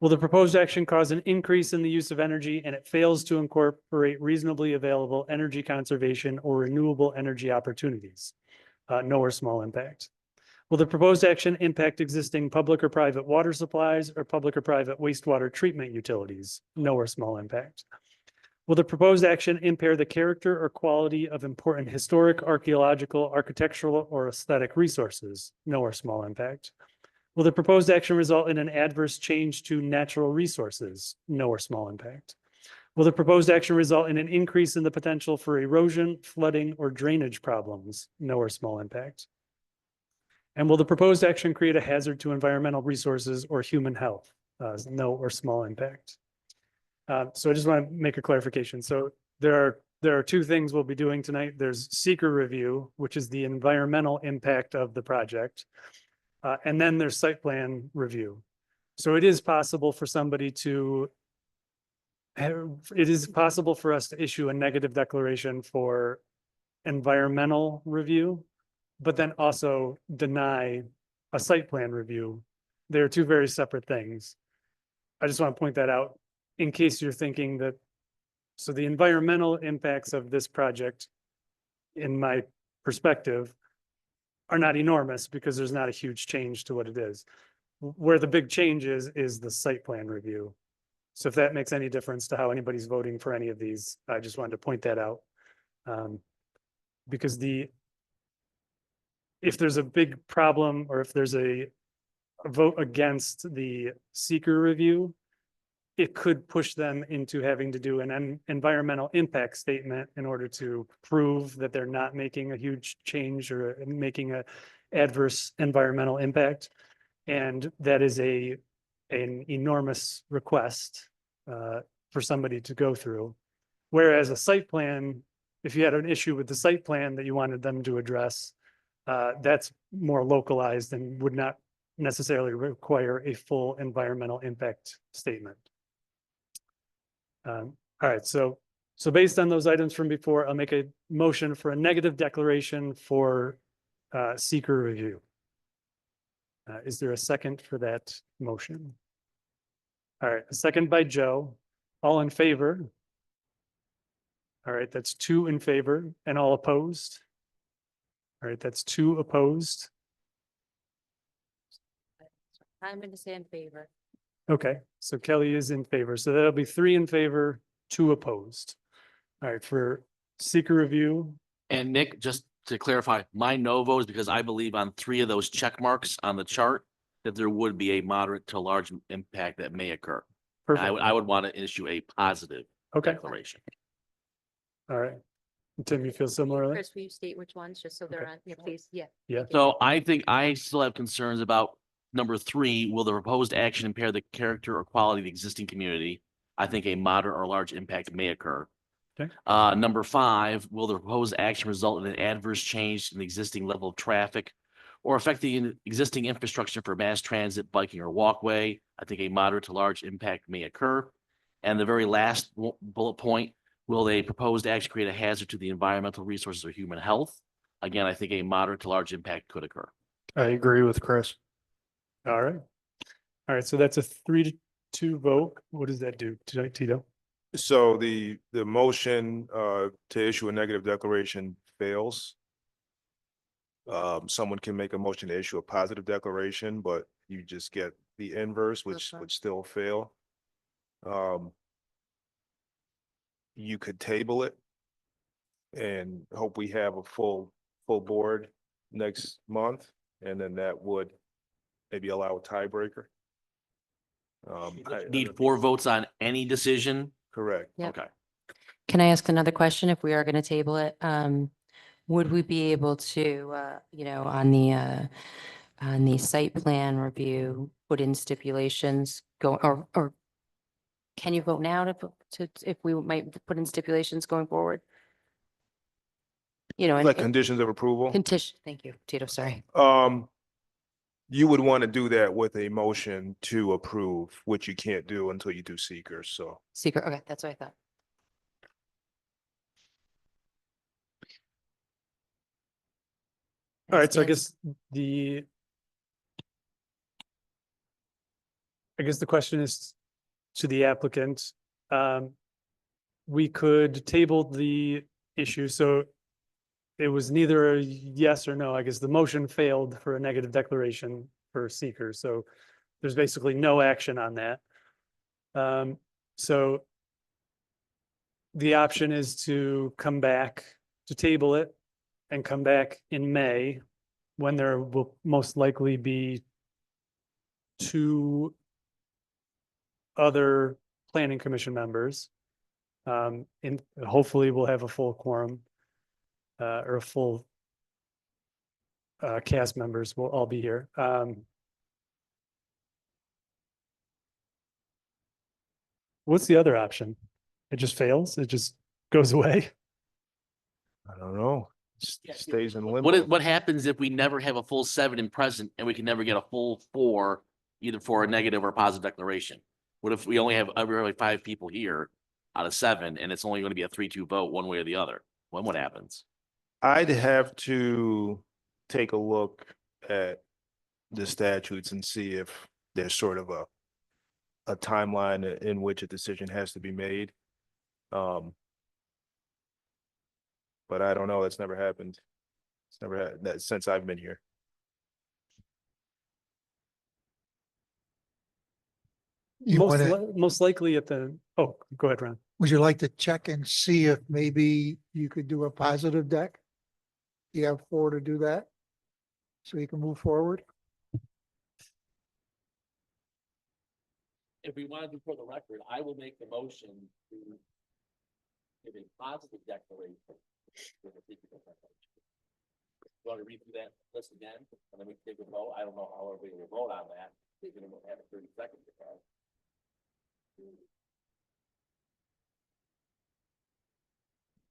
Will the proposed action cause an increase in the use of energy and it fails to incorporate reasonably available energy conservation or renewable energy opportunities? No or small impact. Will the proposed action impact existing public or private water supplies or public or private wastewater treatment utilities? No or small impact. Will the proposed action impair the character or quality of important historic, archaeological, architectural, or aesthetic resources? No or small impact. Will the proposed action result in an adverse change to natural resources? No or small impact. Will the proposed action result in an increase in the potential for erosion, flooding, or drainage problems? No or small impact. And will the proposed action create a hazard to environmental resources or human health? No or small impact. So I just want to make a clarification. So there are two things we'll be doing tonight. There's seeker review, which is the environmental impact of the project. And then there's site plan review. So it is possible for somebody to it is possible for us to issue a negative declaration for environmental review, but then also deny a site plan review. They're two very separate things. I just want to point that out in case you're thinking that, so the environmental impacts of this project, in my perspective, are not enormous because there's not a huge change to what it is. Where the big change is the site plan review. So if that makes any difference to how anybody's voting for any of these, I just wanted to point that out. Because if there's a big problem or if there's a vote against the seeker review, it could push them into having to do an environmental impact statement in order to prove that they're not making a huge change or making an adverse environmental impact. And that is an enormous request for somebody to go through. Whereas a site plan, if you had an issue with the site plan that you wanted them to address, that's more localized and would not necessarily require a full environmental impact statement. All right, so based on those items from before, I'll make a motion for a negative declaration for seeker review. Is there a second for that motion? All right, a second by Joe. All in favor? All right, that's 2 in favor and all opposed. All right, that's 2 opposed. I'm going to say in favor. Okay, so Kelly is in favor. So that'll be 3 in favor, 2 opposed. All right, for seeker review, And Nick, just to clarify, my no vote is because I believe on 3 of those check marks on the chart that there would be a moderate to large impact that may occur. And perfect. I would want to issue a positive Okay, declaration. all right. Tim, you feel similarly? Chris, will you state which ones, just so they're on your please? Yeah. Yeah. So I think I still have concerns about number 3, will the proposed action impair the character or quality of the existing community? I think a moderate or large impact may occur. Okay. Number 5, will the proposed action result in an adverse change in the existing level of traffic or affect the existing infrastructure for mass transit, biking, or walkway? I think a moderate to large impact may occur. And the very last bullet point, will a proposed action create a hazard to the environmental resources or human health? Again, I think a moderate to large impact could occur. I agree with Chris. All right. All right, so that's a 3-2 vote. What does that do tonight, Tito? So the motion to issue a negative declaration fails. Someone can make a motion to issue a positive declaration, but you just get the inverse, which would still fail. You could table it and hope we have a full board next month, and then that would maybe allow a tiebreaker. Need 4 votes on any decision? Correct. Yep. Okay. Can I ask another question if we are going to table it? Would we be able to, on the site plan review, put in stipulations or can you vote now if we might put in stipulations going forward? Like conditions of approval? Thank you, Tito, sorry. You would want to do that with a motion to approve, which you can't do until you do seekers, so. Secret, okay, that's what I thought. All right, so I Yes. guess the question is to the applicant. We could table the issue, so it was neither a yes or no. I guess the motion failed for a negative declaration for seeker, so there's basically no action on that. So the option is to come back, to table it and come back in May, when there will most likely be 2 other planning commission members. And hopefully we'll have a full quorum, or a full cast members will all be here. What's the other option? It just fails? It just goes away? I don't know. Stays in limbo. What happens if we never have a full 7 in present and we can never get a full 4, either for a negative or positive declaration? What if we only have really 5 people here out of 7 and it's only going to be a 3-2 vote one way or the other? What happens? I'd have to take a look at the statutes and see if there's sort of a timeline in which a decision has to be made. But I don't know. That's never happened. It's never had that since I've been here. Most likely at the, oh, go ahead, Ron. Would you like to check and see if maybe you could do a positive deck? You have 4 to do that? So you can move forward? If we want to do for the record, I will make the motion to give a positive declaration. You want to read through that list again, and then we can take a vote? I don't know how we will vote on that. We're going to have a 30 seconds.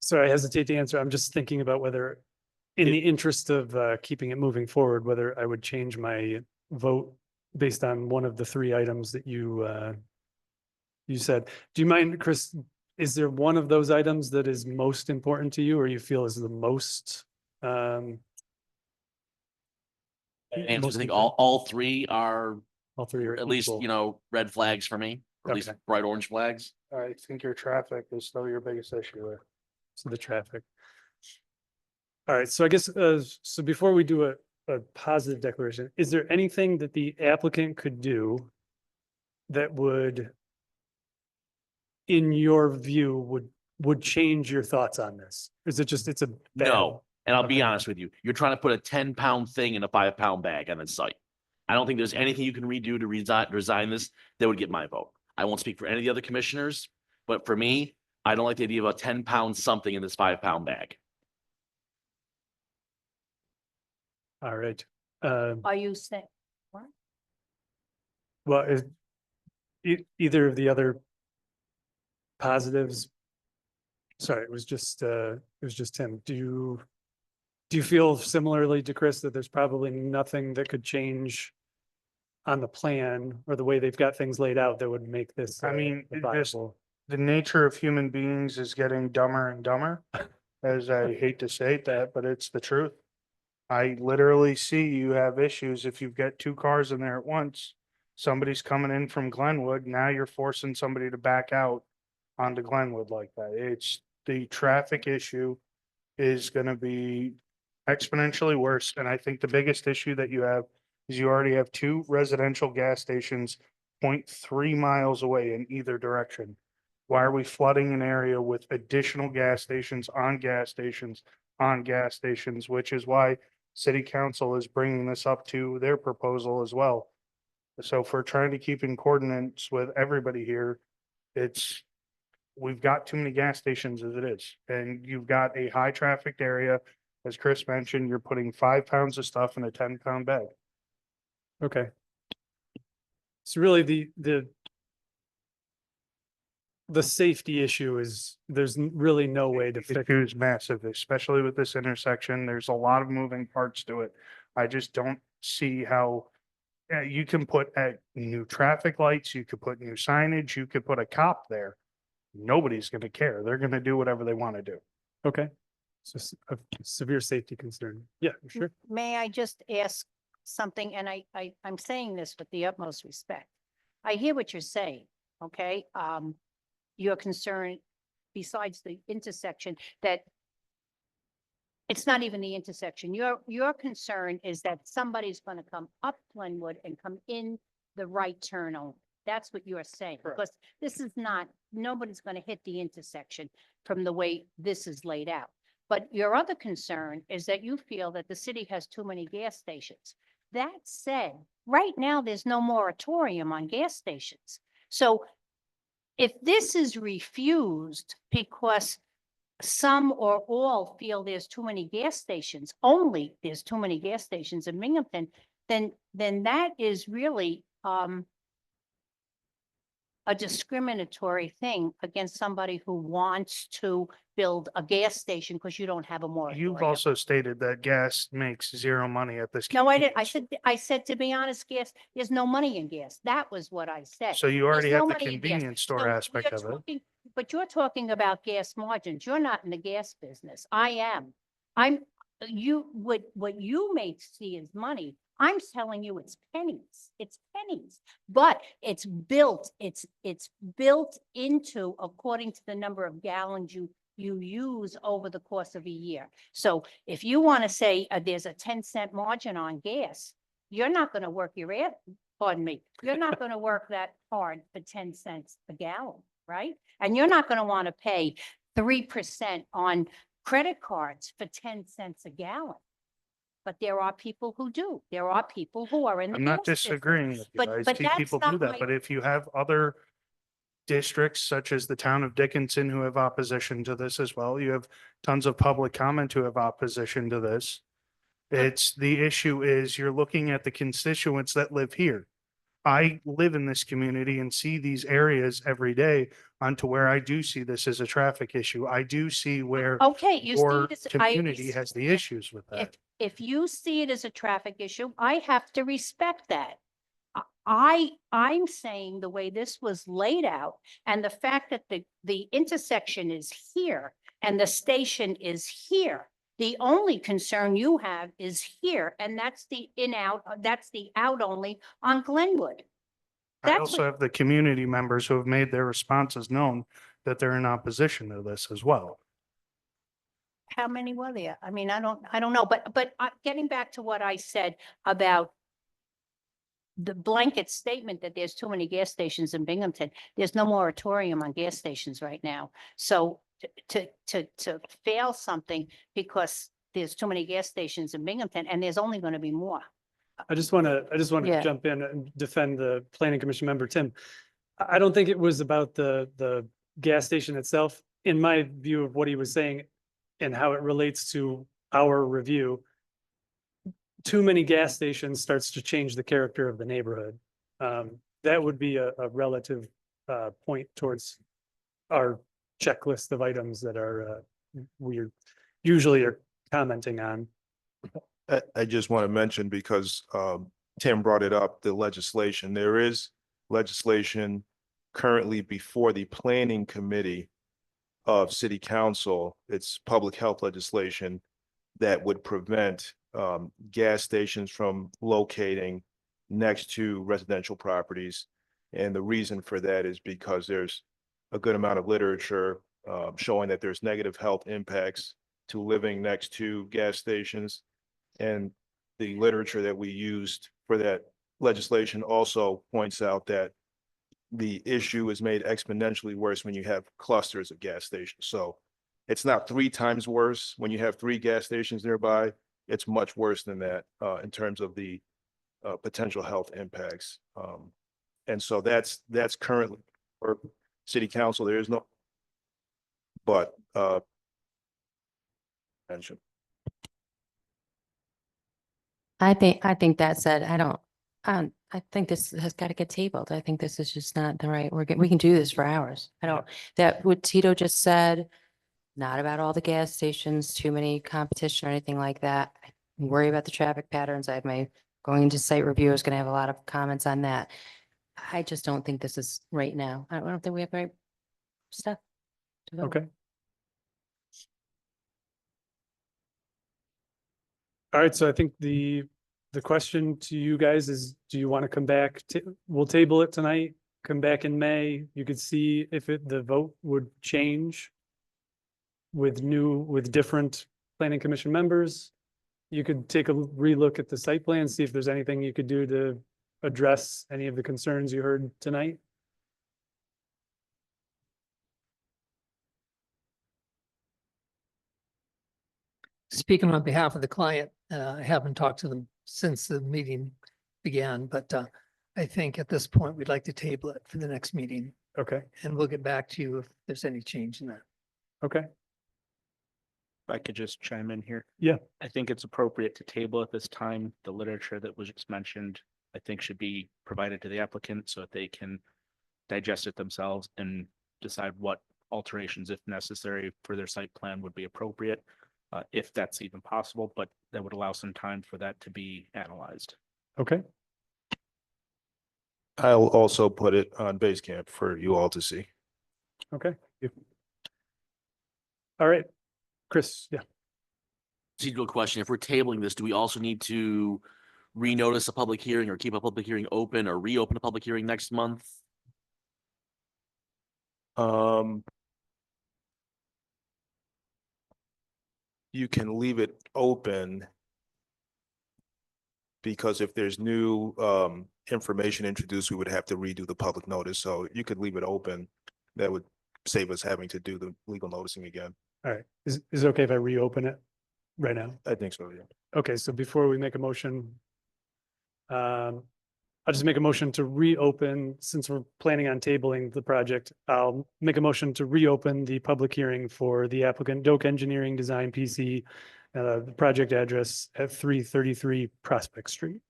So I hesitate to answer. I'm just thinking about whether, in the interest of keeping it moving forward, whether I would change my vote based on one of the 3 items that you said. Do you mind, Chris, is there one of those items that is most important to you or you feel is the most? And I think all 3 are at least, equal. red flags for me, or at least Okay. bright orange flags. I think your traffic is still your biggest issue there. So the traffic. All right, so I guess, so before we do a positive declaration. Is there anything that the applicant could do that would, in your view, would change your thoughts on this? Is it just, it's a bad? No, and I'll be Okay. honest with you, you're trying to put a 10-pound thing in a 5-pound bag on the site. I don't think there's anything you can redo to resign this that would get my vote. I won't speak for any of the other commissioners, but for me, I don't like the idea of a 10-pound something in this 5-pound bag. All right. Are you saying? What? Well, is either of the other positives? Sorry, it was just Tim. Do you feel similarly to Chris that there's probably nothing that could change on the plan or the way they've got things laid out that would make this? I mean, it just, viable? the nature of human beings is getting dumber and dumber. As I hate to say that, but it's the truth. I literally see you have issues if you've got two cars in there at once. Somebody's coming in from Glenwood, now you're forcing somebody to back out onto Glenwood like that. It's, the traffic issue is gonna be exponentially worse. And I think the biggest issue that you have is you already have two residential gas stations 0.3 miles away in either direction. Why are we flooding an area with additional gas stations on gas stations on gas stations, which is why city council is bringing this up to their proposal as well. So if we're trying to keep in coordinates with everybody here, it's, we've got too many gas stations as it is. And you've got a high trafficked area. As Chris mentioned, you're putting 5 pounds of stuff in a 10-pound bag. Okay. So really the safety issue is, there's really no way to The fix. issue is massive, especially with this intersection. There's a lot of moving parts to it. I just don't see how you can put new traffic lights, you could put new signage, you could put a cop there. Nobody's going to care. They're going to do whatever they want to do. Okay. So a severe safety concern. Yeah, sure. May I just ask something? And I'm saying this with the utmost respect. I hear what you're saying, okay? You're concerned, besides the intersection, that it's not even the intersection. Your concern is that somebody's going to come up Glenwood and come in the right turn only. That's what you're saying. Because this is not, nobody's going to hit the intersection from the way this is laid out. But your other concern is that you feel that the city has too many gas stations. That said, right now, there's no moratorium on gas stations. So if this is refused because some or all feel there's too many gas stations, only there's too many gas stations in Binghamton, then that is really a discriminatory thing against somebody who wants to build a gas station because you don't have a moratorium. You've also stated that gas makes zero money at this. No, I didn't. I said, to be honest, gas, there's no money in gas. That was what I said. So you There's already no have the money in gas. convenience store So aspect you're of it. talking- But you're talking about gas margins. You're not in the gas business. I am. What you may see as money, I'm telling you it's pennies. It's pennies. But it's built into, according to the number of gallons you use over the course of a year. So if you want to say there's a 10-cent margin on gas, you're not going to work your ass, pardon me, you're not going to work that hard for 10 cents a gallon, right? And you're not going to want to pay 3% on credit cards for 10 cents a gallon. But there are people who do. There are people who are in the I'm not gas business. disagreeing with you. But- I but see that's people not do that, my- but if you have other districts such as the town of Dickinson who have opposition to this as well, you have tons of public comment who have opposition to this. It's, the issue is you're looking at the constituents that live here. I live in this community and see these areas every day onto where I do see this as a traffic issue. I do see where Okay, you see your it as, community has the issues with that. if you see it as a traffic issue, I have to respect that. I'm saying the way this was laid out and the fact that the intersection is here and the station is here. The only concern you have is here, and that's the that's the out only on Glenwood. I That's also have the community members who have made their responses known that they're in opposition to this as well. how many were there? I mean, I don't know, but getting back to what I said about the blanket statement that there's too many gas stations in Binghamton, there's no moratorium on gas stations right now. So to fail something because there's too many gas stations in Binghamton, and there's only going to be more. I just want to Yeah. jump in and defend the planning commission member, Tim. I don't think it was about the gas station itself. In my view of what he was saying and how it relates to our review, too many gas stations starts to change the character of the neighborhood. That would be a relative point towards our checklist of items that we're usually are commenting on. I just want to mention because Tim brought it up, the legislation. There is legislation currently before the planning committee of city council. It's public health legislation that would prevent gas stations from locating next to residential properties. And the reason for that is because there's a good amount of literature showing that there's negative health impacts to living next to gas stations. And the literature that we used for that legislation also points out that the issue is made exponentially worse when you have clusters of gas stations. So it's not 3 times worse when you have 3 gas stations nearby. It's much worse than that in terms of the potential health impacts. And so that's currently for city council. There is no, but mention. I think that said, I think this has got to get tabled. I think this is just not the right, we can do this for hours. That what Tito just said, not about all the gas stations, too many competition or anything like that. I worry about the traffic patterns. I have going into site review is going to have a lot of comments on that. I just don't think this is right now. I don't think we have the right stuff to vote. Okay. All right, so I think the question to you guys is, do you want to come back we'll table it tonight, come back in May. You could see if the vote would change with different planning commission members. You could take a relook at the site plan, see if there's anything you could do to address any of the concerns you heard tonight. Speaking on behalf of the client, I haven't talked to them since the meeting began, but I think at this point, we'd like to table it for the next meeting. Okay. And we'll get back to you if there's any change in that. Okay. If I could just chime in here. Yeah. I think it's appropriate to table at this time. The literature that was just mentioned, I think should be provided to the applicant so that they can digest it themselves and decide what alterations, if necessary, for their site plan would be appropriate, if that's even possible, but that would allow some time for that to be analyzed. Okay. I'll also put it on Basecamp for you all to see. Okay. All right, Chris, yeah. Procedural question. If we're tabling this, do we also need to renotice a public hearing or keep a public hearing open or reopen a public hearing next month? You can leave it open because if there's new information introduced, we would have to redo the public notice. So you could leave it open. That would save us having to do the legal noticing again. All right. Is it okay if I reopen it right now? I think so, yeah. Okay, so before we make a motion, I'll just make a motion to reopen, since we're planning on tabling the project, I'll make a motion to reopen the public hearing for the applicant Doak Engineering Design PC, the project address at 333 Prospect Street.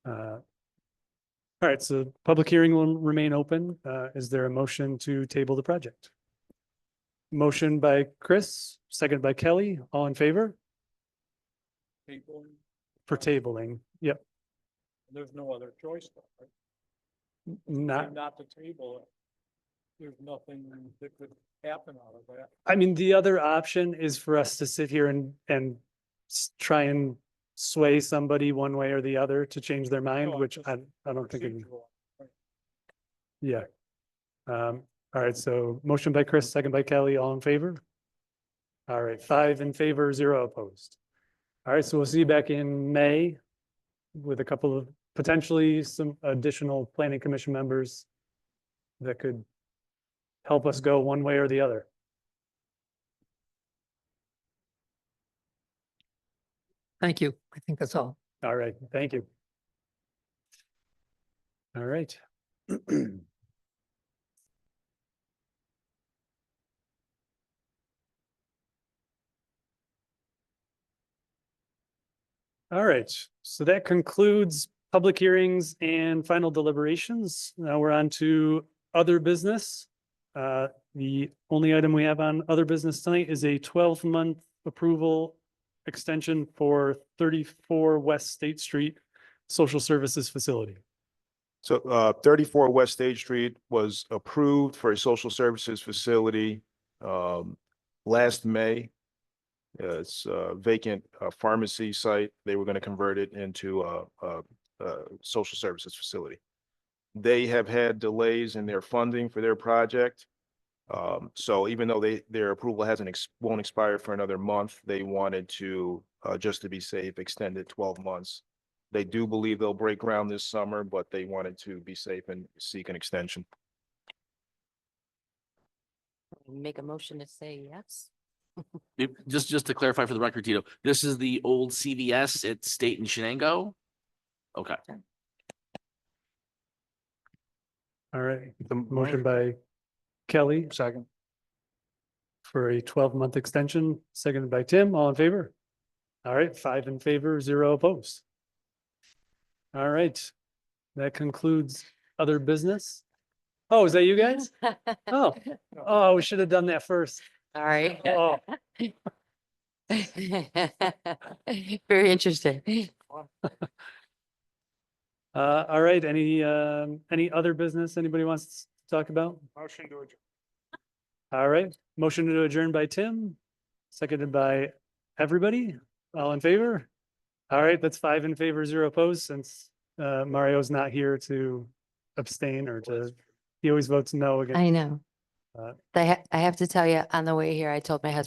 All right, so public hearing will remain open. Is there a motion to table the project? Motion by Chris, second by Kelly, all in favor? For tabling, yep. There's no other choice, though, right? Not to table it. There's nothing that could happen out of that. I mean, the other option is for us to sit here and try and sway somebody one way or the other to change their mind, No, which just I don't think. procedural, right. Yeah. All right, so motion by Chris, second by Kelly, all in favor? All right, 5 in favor, 0 opposed. All right, so we'll see you back in May with a couple of potentially some additional planning commission members that could help us go one way or the other. Thank you. I think that's all. All right, thank you. All right. All right, so that concludes public hearings and final deliberations. Now we're on to other business. The only item we have on other business tonight is a 12-month approval extension for 34 West State Street Social Services Facility. So 34 West State Street was approved for a social services facility last May. It's a vacant pharmacy site. They were going to convert it into a social services facility. They have had delays in their funding for their project. So even though their approval won't expire for another month, they wanted to, just to be safe, extend it 12 months. They do believe they'll break ground this summer, but they wanted to be safe and seek an extension. Make a motion to say yes. Just to clarify for the record, Tito, this is the old CVS at State and Shenango? Okay. All right, the motion by Kelly. Second. For a 12-month extension, seconded by Tim, all in favor? All right, 5 in favor, 0 opposed. All right, that concludes other business. Oh, is that you guys? Oh, we should have done that first. All right. Oh. Very interesting. All right, any other business anybody wants to talk about? Motion to adjourn. All right, motion to adjourn by Tim, seconded by everybody, all in favor? All right, that's 5 in favor, 0 opposed, since Mario's not here to abstain or he always votes no against. I know. Uh, I have to tell you, on the way here, I told my husband,